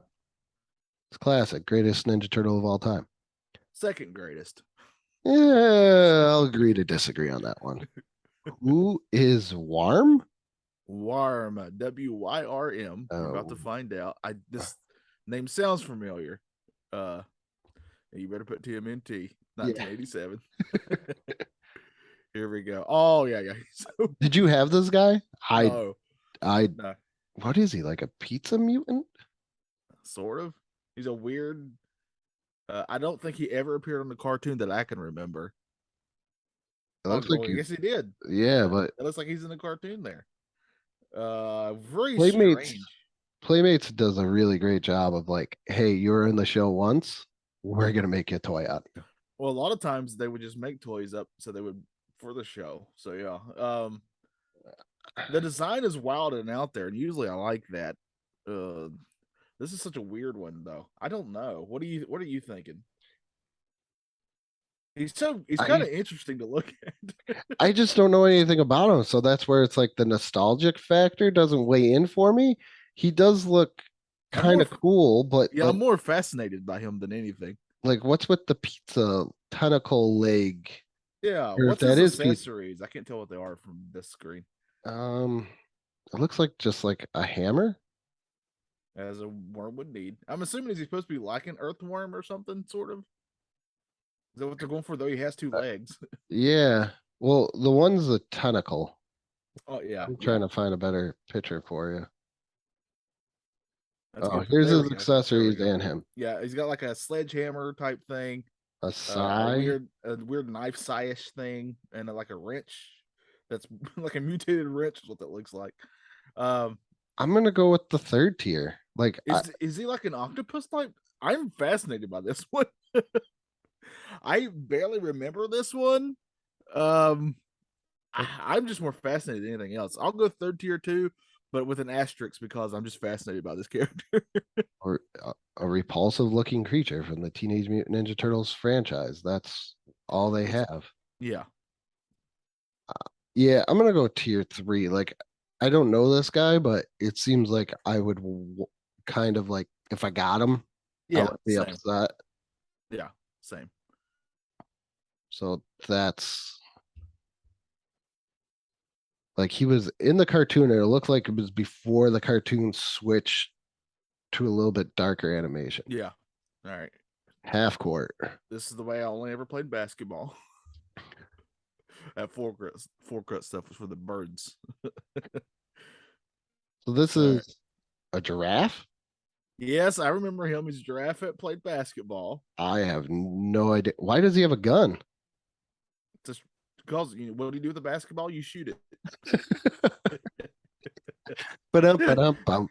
It's classic. Greatest Ninja Turtle of all time. Second greatest. Yeah, I'll agree to disagree on that one. Who is Warm? Warm, WYRM. We're about to Oh. find out. This name sounds familiar. You better put TMNT, 1987. Here we go. Oh yeah. So, Did you have this guy? no. What is he, like a pizza mutant? Sort of. He's a weird. I don't think he ever appeared on the cartoon that I can remember. It looks like yes, he did. Yeah, but it looks like he's in the cartoon there. Very Playmates. strange. Playmates does a really great job of like, hey, you were in the show once. We're gonna make you a toy out of you. Well, a lot of times they would just make toys up so they would for the show. So yeah. The design is wild and out there, and usually I like that. This is such a weird one though. I don't know. What are you thinking? He's kind of interesting to look at. I just don't know anything about him, so that's where it's like the nostalgic factor doesn't weigh in for me. He does look kind of cool, but yeah, I'm more fascinated by him than anything. Like, what's with the pizza tentacle leg? Yeah, Or what's if that his is pizza- accessories? I can't tell what they are from this screen. It looks like just like a hammer. As a worm would need. I'm assuming is he supposed to be like an earthworm or something, sort of? Is that what they're going for? Though he has two legs. Yeah. Well, the one's a tentacle. Oh yeah. I'm trying to find a better picture for you. That's Oh, good. here's There his we go. accessories and him. Yeah, he's got like a sledgehammer type thing, A sai. a weird knife sai-ish thing, and like a wrench. That's like a mutated wrench is what that looks like. I'm gonna go with the third tier. Like, is he like an octopus type? I'm fascinated by this one. I barely remember this one. I'm just more fascinated than anything else. I'll go third tier too, but with an asterisk because I'm just fascinated by this character. or a repulsive looking creature from the Teenage Mutant Ninja Turtles franchise. That's all they have. Yeah. Yeah, I'm gonna go tier 3. Like, I don't know this guy, but it seems like I would kind of like if I got him, I would be upset. Yeah, same. So that's like he was in the cartoon, and it looked like it was before the cartoon switched to a little bit darker animation. Yeah. All right. Half court. This is the way I only ever played basketball. That forecourt stuff was for the birds. So this is a giraffe? Yes, I remember him. He's a giraffe that played basketball. I have no idea. Why does he have a gun? Just because what do you do with the basketball? You shoot it. Ba-dum.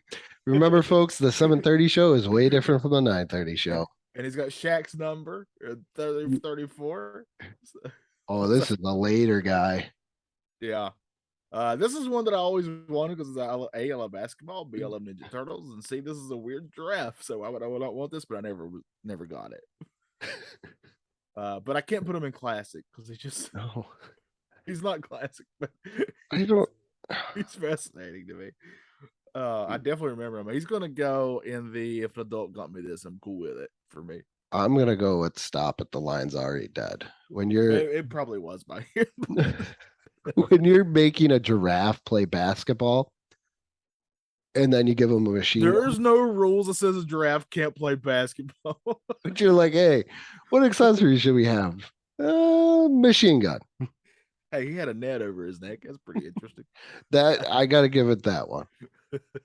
Remember, folks, the 7:30 show is way different from the 9:30 show. And he's got Shaq's number, 34. Oh, this is the later guy. Yeah. This is one that I always wanted because I love basketball, B, I love Ninja Turtles, and C, this is a weird giraffe, so I would not want this, but I never got it. But I can't put him in classic because No, he's not classic, but I don't. he's fascinating to me. I definitely remember him. He's gonna go in the if an adult got me this, I'm cool with it for me. I'm gonna go with stop at the line's already dead. When you're It probably was by here. when you're making a giraffe play basketball, and then you give him a machine gun, There's no rules that says a giraffe can't play basketball. but you're like, hey, what accessories should we have? Machine gun. Hey, he had a net over his neck. That's pretty interesting. That I gotta give it that one.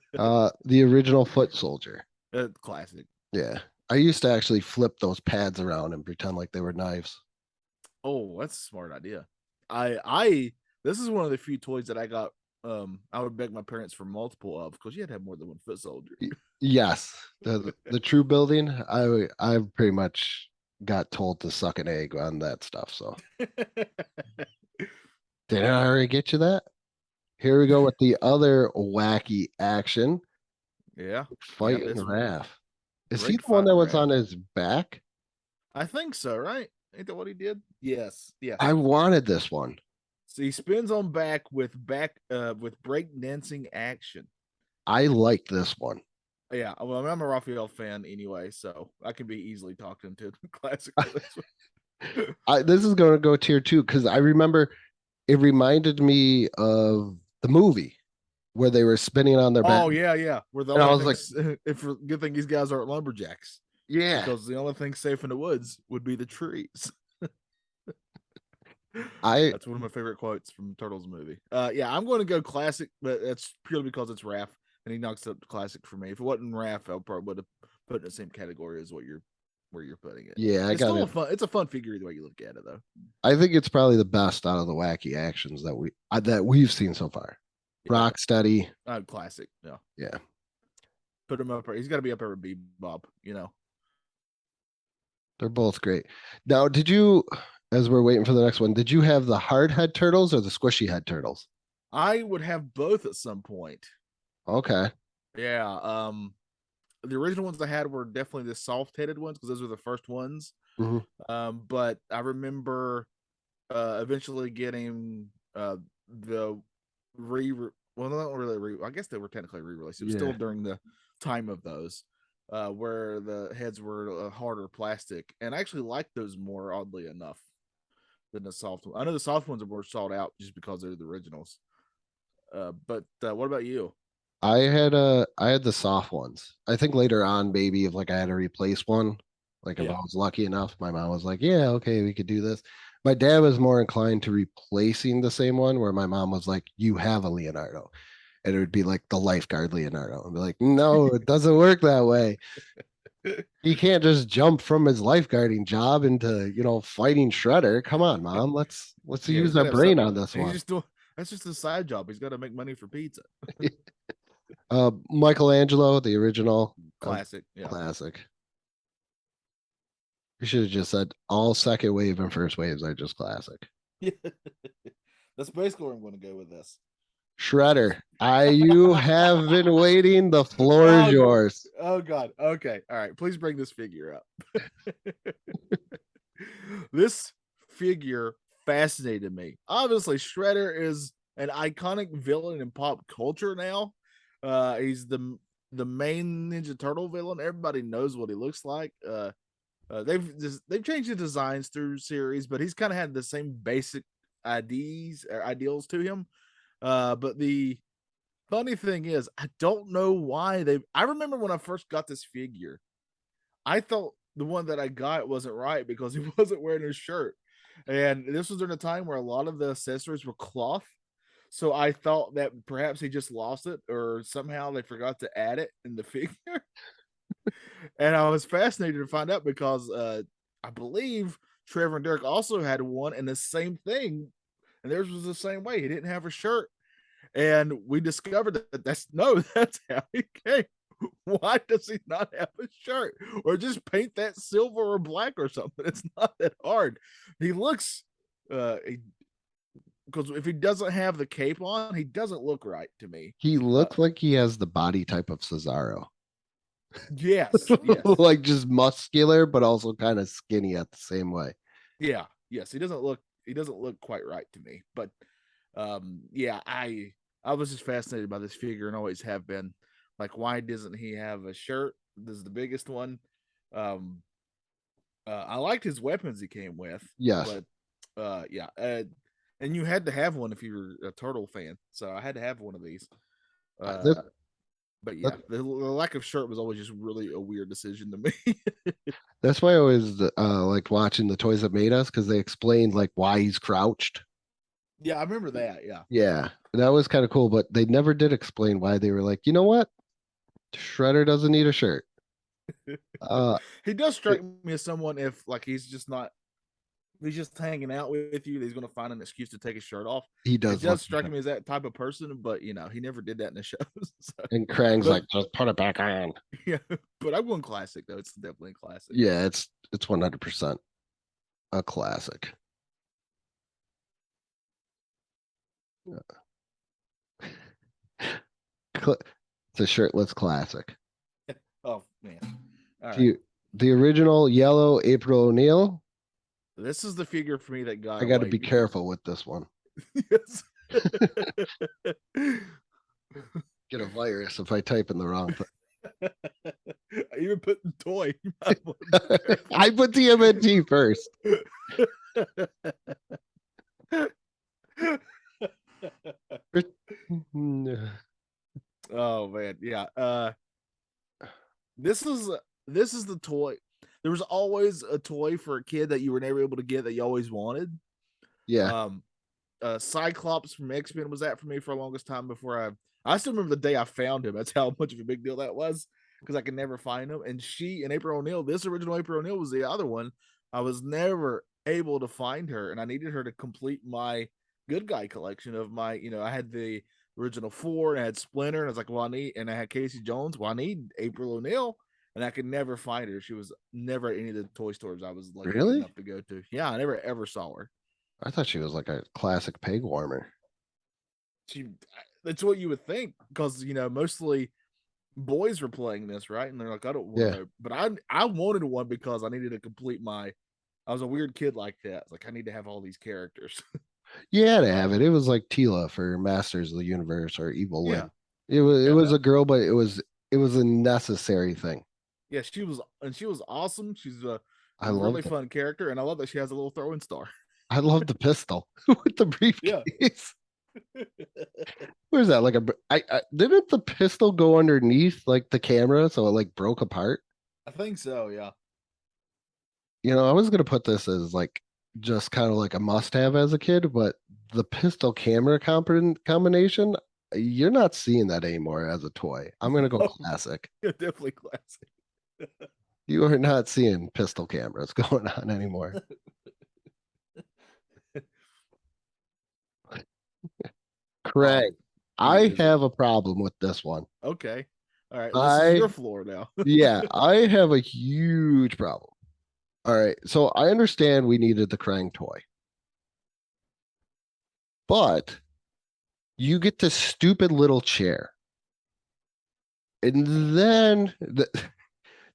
The original foot soldier. Classic. Yeah. I used to actually flip those pads around and pretend like they were knives. Oh, that's a smart idea. This is one of the few toys that I got. I would beg my parents for multiple of because you had to have more than one foot soldier. Yes. The true building, I pretty much got told to suck an egg on that stuff. So did I already get you that? Here we go with the other wacky action. Yeah. Fighting this one. Raph. Is he Great the one that fighting was Raph. on his back? I think so, right? Ain't that what he did? Yes. Yeah. I wanted this one. So he spins on back with break dancing action. I like this one. Yeah, well, I'm a Raphael fan anyway, so I can be easily talked into the classic. This is going to go tier 2 because I remember it reminded me of the movie where they were spinning on their back. Oh yeah. Where the And I only was thing, if good thing these guys aren't lumberjacks, Yeah. because the only thing safe in the woods would be the trees. That's one of my favorite quotes from the Turtles movie. Yeah, I'm going to go classic, but that's purely because it's Raph, and he knocks up the classic for me. If it wasn't Raph, I probably would have put it in the same category as where you're putting it. Yeah, it's still it's a fun figure the way you look at it, though. I think it's probably the best out of the wacky actions that we've seen so far. Yeah. Rocksteady. Classic. Yeah. Yeah. Put him up. He's got to be up there with Bebop, They're both great. Now, did you, as we're waiting for the next one, did you have the hard head turtles or the squishy head turtles? I would have both at some point. Okay. Yeah. The original ones I had were definitely the soft-headed ones because those were the first ones. Mm-hmm. But I remember eventually getting the not really I guess they were technically re-released. It was still during the time of those where the heads were harder plastic, and I actually liked those more, oddly enough, than the soft ones. I know the soft ones are more sought out just because they're the originals. But what about you? I had the soft ones. I think later on, maybe if like I had to replace one, like if I was lucky enough, my mom was like, "Yeah, okay, we could do this." My dad was more inclined to replacing the same one, where my mom was like, "You have a Leonardo," and it would be like the Lifeguard Leonardo. I'd be like, "No, it doesn't work that way. He can't just jump from his lifeguarding job into fighting Shredder. Come on, Mom, let's use our brain on this one." That's just a side job. He's got to make money for pizza. Michelangelo, the original classic. Classic. You should have just said all second wave and first waves are just classic. That's basically where I'm going to go with this. Shredder, you have been waiting. The floor is yours. Oh God. Okay. All right. Please bring this figure up. This figure fascinated me. Obviously, Shredder is an iconic villain in pop culture now. He's the main Ninja Turtle villain. Everybody knows what he looks like. They've changed the designs through series, but he's kind of had the same basic ideals to him. But the funny thing is, I don't know why I remember when I first got this figure, I thought the one that I got wasn't right because he wasn't wearing his shirt. And this was during a time where a lot of the accessories were cloth. So I thought that perhaps he just lost it or somehow they forgot to add it in the figure. And I was fascinated to find out because I believe Trevor and Derek also had one and the same thing. And theirs was the same way. He didn't have a shirt. And we discovered that that's how he came. Why does he not have a shirt? Or just paint that silver or black or something. It's not that hard. He looks because if he doesn't have the cape on, he doesn't look right to me. He looked like he has the body type of Cesaro. Yes, yes, Like just muscular, but also kind of skinny at the same way. yeah, yes. He doesn't look quite right to me. But yeah, I was just fascinated by this figure and always have been. Like, why doesn't he have a shirt? This is the biggest one. I liked his weapons he came with. Yes. But yeah, and you had to have one if you were a turtle fan. So I had to have one of these. But yeah, the lack of shirt was always just really a weird decision to me. That's why I always like watching the Toys That Made Us, because they explained like why he's crouched. Yeah, I remember that. Yeah. Yeah, that was kind of cool, but they never did explain why they were like, you know what? Shredder doesn't need a shirt. He does strike me as someone, if like he's just hanging out with you, he's going to find an excuse to take his shirt off. He It does does strike me as that type of person, but he never did that in the shows. So. And Krang's But- like, just put it back on. Yeah, but I'm going classic though. It's definitely a classic. Yeah, it's 100% a classic. It's a shirtless classic. Oh man. All right. The original yellow April O'Neil. This is the figure for me that got. I got to away be because- careful with this one. Yes. Get a virus if I type in the wrong thing. I even put the toy. I put TMNT first. Oh man, yeah. This is the toy. There was always a toy for a kid that you were never able to get that you always wanted. Yeah. Cyclops from X-Men was that for me for the longest time before I still remember the day I found him. That's how much of a big deal that was, because I could never find him. And she and April O'Neil, this original April O'Neil was the other one. I was never able to find her, and I needed her to complete my good guy collection of my, I had the original 4 and I had Splinter, and I was like, well, and I had Casey Jones. Well, I need April O'Neil, and I could never find her. She was never at any of the toy stores I was like Really? enough to go to. Yeah, I never ever saw her. I thought she was like a classic peg warmer. That's what you would think, because mostly boys were playing this, right? And they're like, I don't want to, but I wanted one because I needed to complete I was a weird kid like that. It's like, I need to have all these characters. You had to have it. It was like Tila for Masters of the Universe or Evil Lyn. Yeah. It was a girl, but it was a necessary thing. Yeah, she was awesome. She's a love really fun character, and I love that she has a little throwing star. I love the pistol with the briefcase. Where's that? Like I didn't the pistol go underneath like the camera, so it like broke apart? I think so. Yeah. I was gonna put this as like just kind of like a must-have as a kid, but the pistol camera combination, you're not seeing that anymore as a toy. I'm gonna go classic. Yeah, definitely classic. You are not seeing pistol cameras going on anymore. Craig, I have a problem with this one. Okay. All right. This is your floor now. Yeah, I have a huge problem. All right. So I understand we needed the Krang toy. But you get this stupid little chair. And then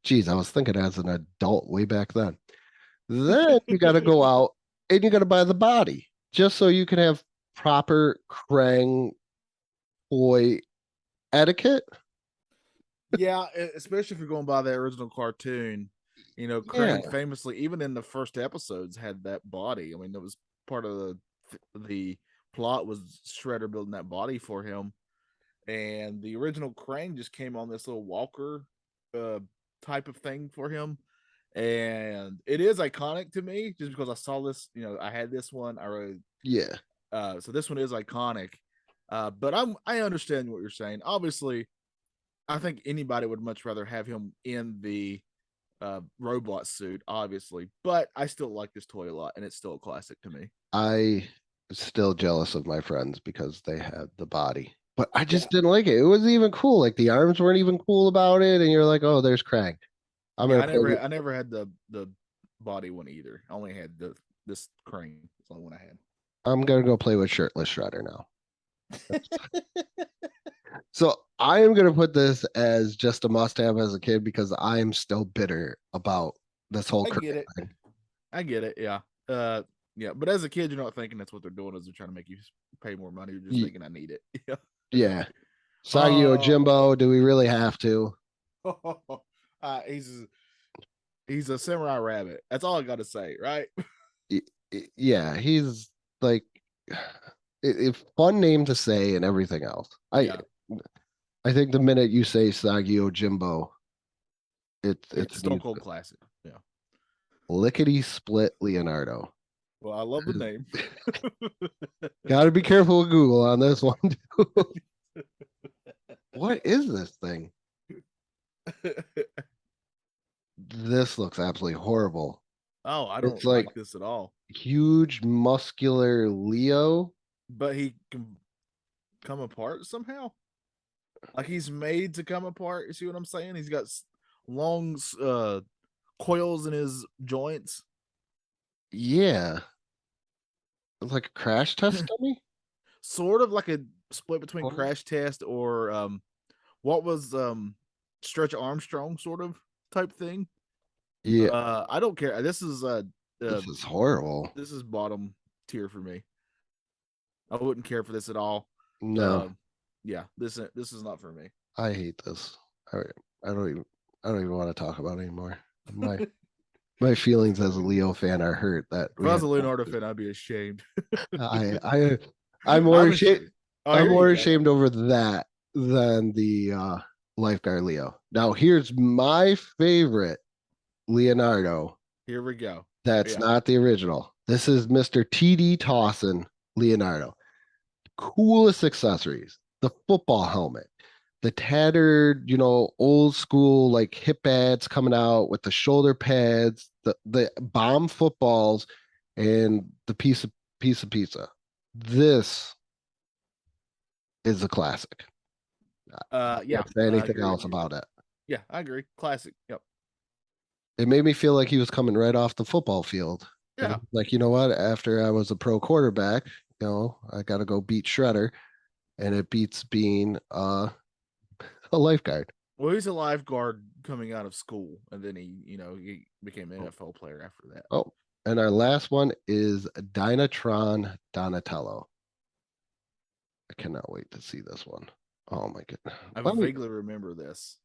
geez, I was thinking as an adult way back then. Then you got to go out and you got to buy the body just so you can have proper Krang toy etiquette. Yeah, especially if you're going by the original cartoon. Krang famously, even in the first episodes, had that body. I mean, that was part of the plot, was Shredder building that body for him. And the original Krang just came on this little walker type of thing for him. And it is iconic to me just because I saw this, I had this one. So this one is iconic. But I understand what you're saying. Obviously, I think anybody would much rather have him in the robot suit, obviously. But I still like this toy a lot, and it's still a classic to me. I still jealous of my friends because they had the body. But I just didn't like it. It wasn't even cool. Like the arms weren't even cool about it, and you're like, oh, there's Krang. I never had the body one either. I only had this Krang. That's the only one I had. I'm gonna go play with shirtless Shredder now. So I am gonna put this as just a must-have as a kid because I am still bitter about this whole I get it. thing. I get it. Yeah. Yeah. But as a kid, you're not thinking that's what they're doing. Is they're trying to make you pay more money. You're just thinking, I need it. Yeah. Yeah. Sagio Jimbo, do we really have to? He's a samurai rabbit. That's all I got to say, right? Yeah, he's like fun name to say and everything else. I think the minute you say Sagio Jimbo, it's Stone Cold classic. Yeah. Lickety-Split Leonardo. Well, I love the name. Got to be careful with Google on this one too. What is this thing? This looks absolutely horrible. Oh, I don't It's like this at all. Huge muscular Leo, but he can come apart somehow. Like he's made to come apart. You see what I'm saying? He's got long coils in his joints. Yeah, it's like a crash test dummy. Sort of like a split between Crash Test or what was Stretch Armstrong sort of type thing. Yeah, I don't care. This is horrible. This is bottom tier for me. I wouldn't care for this at all. No. Yeah, this is not for me. I hate this. I don't even want to talk about it anymore. My feelings as a Leo fan are hurt. That if I was a Leonardo fan, I'd be ashamed. I'm more ashamed. I'm more ashamed over that than the Lifeguard Leo. Now here's my favorite Leonardo. Here we go. That's not the original. This is Mr. TD Tossin Leonardo. Coolest accessories. The football helmet. The tattered, old school like hip pads coming out with the shoulder pads, the bomb footballs, and the piece of pizza. This is a classic. Yeah. Say anything else about it? Yeah, I agree. Classic. Yep. It made me feel like he was coming right off the football field. Yeah. Like, you know what? After I was a pro quarterback, I got to go beat Shredder, and it beats being a lifeguard. Well, he's a lifeguard coming out of school, and then he became an NFL player after that. Oh, and our last one is Dynatron Donatello. I cannot wait to see this one. Oh my goodness. I vaguely remember this.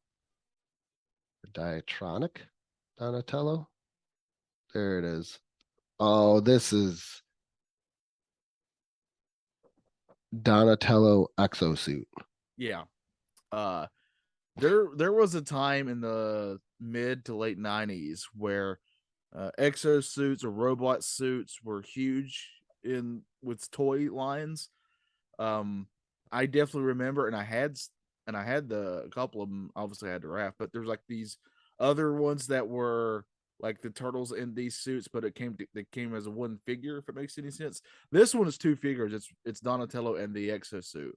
Diatronic Donatello. There it is. Oh, this is Donatello exosuit. Yeah. There was a time in the mid to late 90s where exosuits or robot suits were huge with toy lines. I definitely remember, and I had a couple of them. Obviously, I had Giraffe, but there's like these other ones that were like the turtles in these suits, but they came as a one figure. If it makes any sense, this one is two figures. It's Donatello and the exosuit,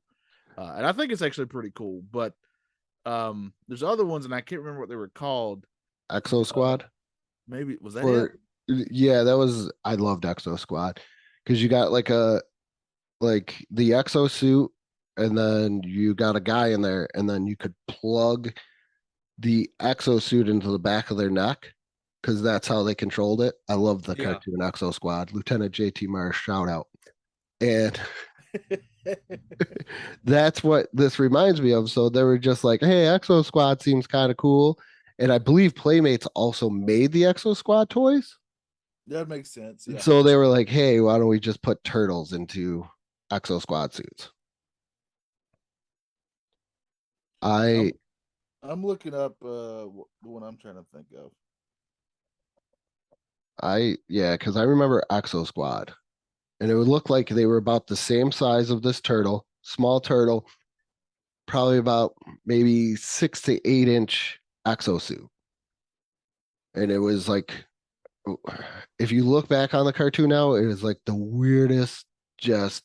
and I think it's actually pretty cool. But there's other ones, and I can't remember what they were called. Exo Squad. Maybe was that it? Yeah, that was. I loved Exo Squad because you got like the exosuit, and then you got a guy in there, and then you could plug the exosuit into the back of their neck because that's how they controlled it. I love the cartoon Exo Squad. Lieutenant JT Marsh, shout out. And that's what this reminds me of. So they were just like, hey, Exo Squad seems kind of cool. And I believe Playmates also made the Exo Squad toys. That makes sense. Yeah. So they were like, hey, why don't we just put turtles into Exo Squad suits? I'm looking up the one I'm trying to think of. Because I remember Exo Squad, and it would look like they were about the same size of this turtle, small turtle, probably about maybe 6 to 8 inch exosuit. And it was like, if you look back on the cartoon now, it was like the weirdest just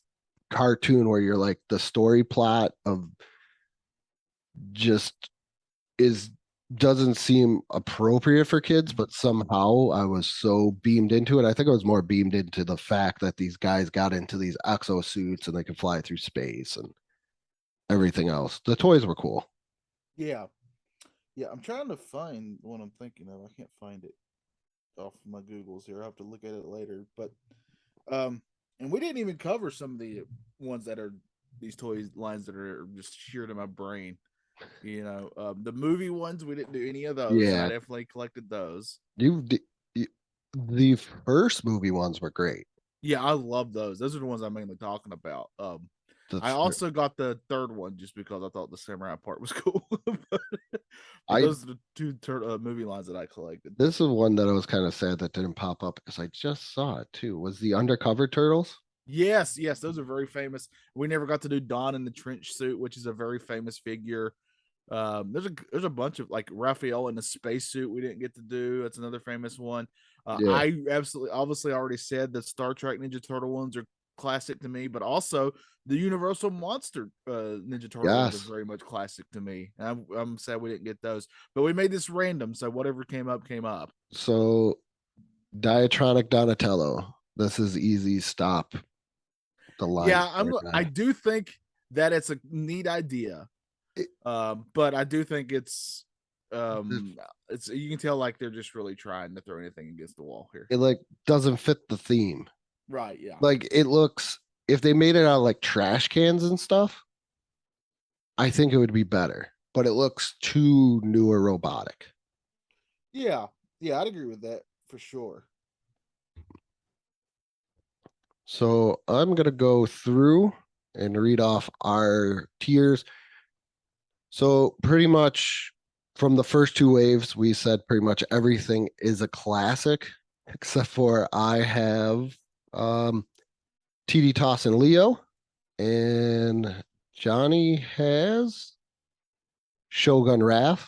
cartoon where you're like the story plot of just is doesn't seem appropriate for kids, but somehow I was so beamed into it. I think I was more beamed into the fact that these guys got into these exo suits and they could fly through space and everything else. The toys were cool. Yeah. Yeah, I'm trying to find what I'm thinking of. I can't find it off my Googles here. I'll have to look at it later. But and we didn't even cover some of the ones that are these toy lines that are just sheer to my brain. You know, the movie ones, we didn't do any of those. Yeah. I definitely collected those. The first movie ones were great. Yeah, I love those. Those are the ones I'm mainly talking about. The I thir- also got the third one just because I thought the samurai part was cool. but I those are the two movie lines that I collected. this is one that I was kind of sad that didn't pop up because I just saw it too. Was the Undercover Turtles? Yes, those are very famous. We never got to do Don in the trench suit, which is a very famous figure. There's a bunch of like Raphael in the spacesuit we didn't get to do. That's another famous one. Yeah. I absolutely obviously already said the Star Trek Ninja Turtle ones are classic to me, but also the Universal Monster Ninja Turtle ones Yes. are very much classic to me. And I'm sad we didn't get those, but we made this random, so whatever came up came up. So Diatronic Donatello. This is easy. Stop the line. Yeah, I do think that it's a neat idea. But I do think it's you can tell like they're just really trying to throw anything against the wall here. It like doesn't fit the theme. Right, yeah. Like it looks, if they made it out of like trash cans and stuff, I think it would be better. But it looks too new or robotic. Yeah, I'd agree with that for sure. So I'm gonna go through and read off our tiers. So pretty much from the first two waves, we said pretty much everything is a classic, except for I have TD Toss and Leo, and Johnny has Shogun Raph.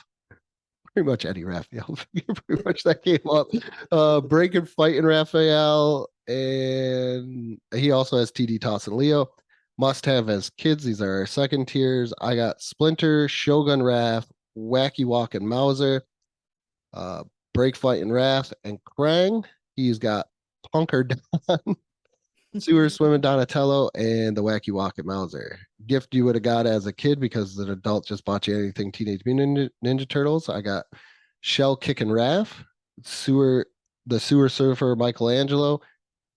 Pretty much Eddie Raphael figure, pretty much that came up. Break and Fight and Raphael, and he also has TD Toss and Leo. Must have as kids. These are our second tiers. I got Splinter, Shogun Raph, Wacky Walk and Mauser, Break Fight and Raph, and Krang. He's got Punker Don, Sewer Swimming Donatello, and the Wacky Walk and Mauser. Gift you would have got as a kid because an adult just bought you anything Teenage Mutant Ninja Turtles. I got Shell Kickin' Raph, the Sewer Surfer Michelangelo,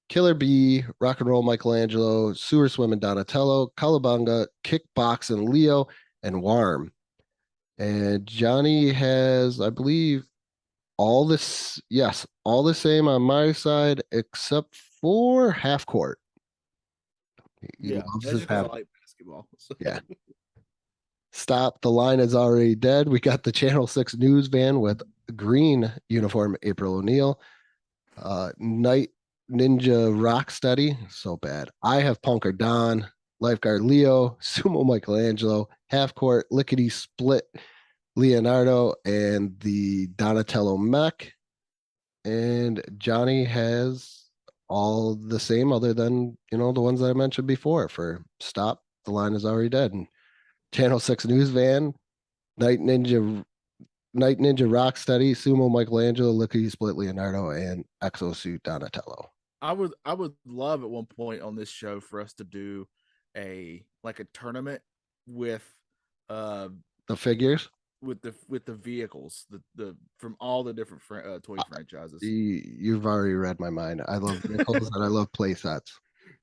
Killer Bee, Rock and Roll Michelangelo, Sewer Swimming Donatello, Calabunga, Kickboxing Leo, and Worm. And Johnny has, I believe, all the same on my side except for half court. He loves that's his just 'cause I half. like basketball. So. Yeah. Stop. The line is already dead. We got the Channel 6 news van with green uniform April O'Neil. Night Ninja Rocksteady. So bad. I have Punker Don, Lifeguard Leo, Sumo Michelangelo, Half Court, Lickety-Split Leonardo, and the Donatello mech. And Johnny has all the same other than, the ones that I mentioned before for Stop. The line is already dead. And Channel 6 news van, Night Ninja Rocksteady, Sumo Michelangelo, Lickety-Split Leonardo, and Exo Suit Donatello. I would love at one point on this show for us to do a tournament with the figures with the vehicles the from all the different toy franchises. You've already read my mind. I love vehicles and I love play sets.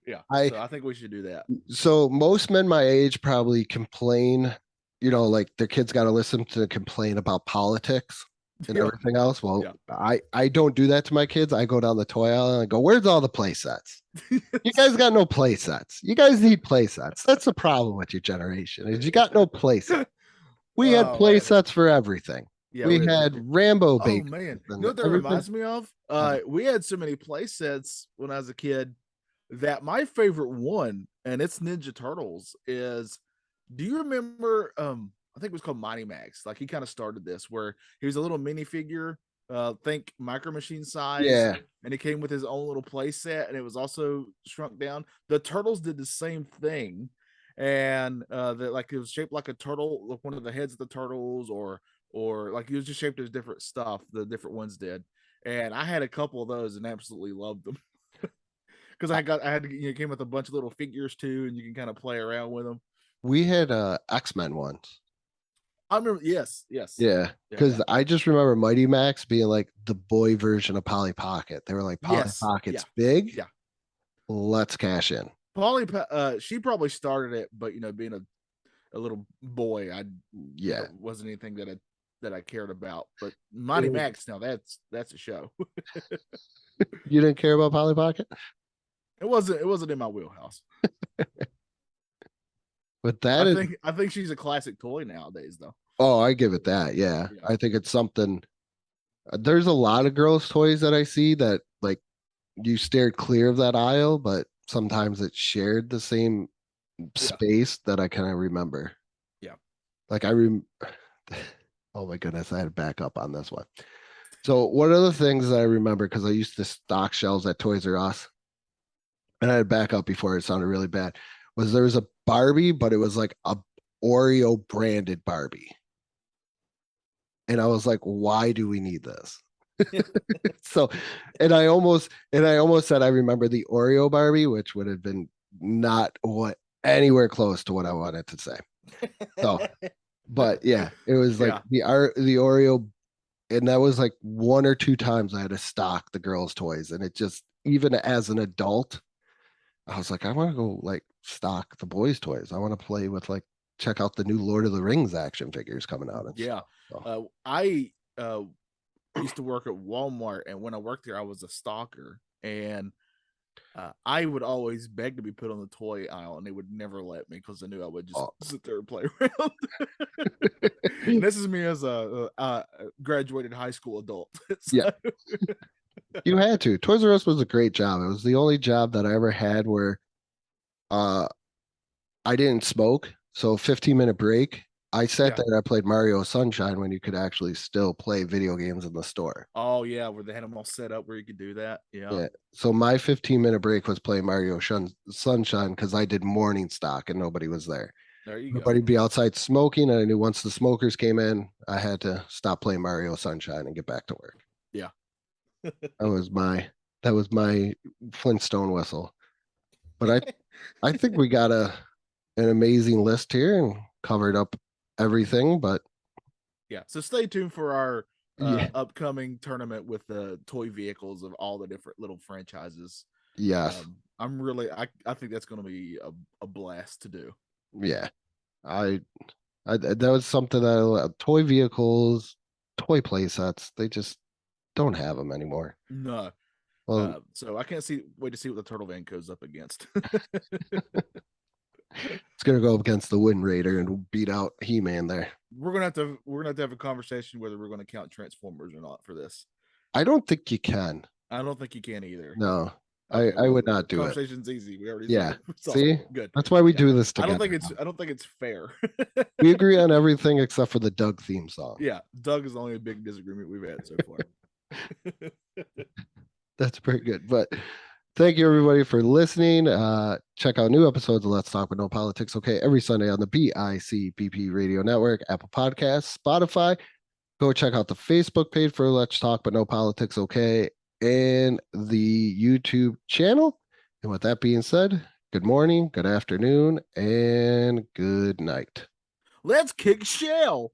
Yeah, so I think we should do that. So most men my age probably complain, like their kids got to listen to complain about politics and everything else. Well, I don't do that to my kids. I go down the toy aisle and I go, "Where's all the play sets? You guys got no play sets. You guys need play sets. That's the problem with your generation is you got no play sets. We had play sets for everything. Yeah, we had Rambo baby. Oh man, you know what that reminds me of? We had so many play sets when I was a kid that my favorite one, and it's Ninja Turtles, is, do you remember I think it was called Mighty Max. Like he kind of started this where he was a little minifigure, think Micro Machine size. Yeah. And he came with his own little play set and it was also shrunk down. The Turtles did the same thing. And it was shaped like a turtle, like one of the heads of the turtles, or or like it was just shaped as different stuff. The different ones did, and I had a couple of those and absolutely loved them because I had to came with a bunch of little figures too, and you can kind of play around with them. We had X-Men ones. I remember, yes. Yeah, because I just remember Mighty Max being like the boy version of Polly Pocket. They were like, Polly Pocket's big. Yeah. Let's cash in. Polly, she probably started it, but being a little boy, wasn't anything that I cared about. But Mighty Max, now that's a show. You didn't care about Polly Pocket? It wasn't in my wheelhouse. But I think she's a classic toy nowadays, though. Oh, I give it that. Yeah. I think it's something. There's a lot of girls' toys that I see that like you stared clear of that aisle, but sometimes it shared the same space that I kind of remember. Yeah. Like oh my goodness, I had to back up on this one. So one of the things that I remember, because I used to stock shelves at Toys R Us, and I had to back up before it sounded really bad, was there was a Barbie, but it was like a Oreo branded Barbie. And I was like, why do we need this? So, and I almost said I remember the Oreo Barbie, which would have been not anywhere close to what I wanted to say. So, but yeah, it was like the Oreo, and that was like one or two times I had to stock the girls' toys, and it just, even as an adult, I was like, I want to go like stock the boys' toys. I want to play with check out the new Lord of the Rings action figures coming out. I used to work at Walmart, and when I worked there, I was a stalker, and I would always beg to be put on the toy aisle, and they would never let me because I knew I would just sit there and play around. And this is me as a graduated high school adult. Yeah. You had to. Toys R Us was a great job. It was the only job that I ever had where I didn't smoke. So 15-minute break. I sat there and I played Mario Sunshine when you could actually still play video games in the store. Oh, yeah, where they had them all set up where you could do that. Yeah. So my 15-minute break was playing Mario Sunshine because I did morning stock and nobody was there. There you Everybody go. be outside smoking, and I knew once the smokers came in, I had to stop playing Mario Sunshine and get back to work. Yeah. That was my Flintstone whistle. But I think we got an amazing list here and covered up everything. But yeah, so stay tuned for our upcoming tournament with the toy vehicles of all the different little franchises. Yes. I think that's going to be a blast to do. Yeah. I that was something that toy vehicles, toy play sets, they just don't have them anymore. No. Well, so I can't wait to see what the Turtle Van goes up against. It's gonna go up against the Wind Raider and beat out He-Man there. We're gonna have to have a conversation whether we're gonna count Transformers or not for this. I don't think you can. I don't think you can either. No. Okay, I would not do it. Conversation's easy. We already See, good. That's why we do this together. I don't think it's fair. We agree on everything except for the Doug theme song. Yeah, Doug is the only big disagreement we've had so far. That's pretty good. But thank you everybody for listening. Check out new episodes of Let's Talk But No Politics Okay every Sunday on the BICBP Radio Network, Apple Podcasts, Spotify. Go check out the Facebook page for Let's Talk But No Politics Okay and the YouTube channel. And with that being said, good morning, good afternoon, and good night. Let's kick shell.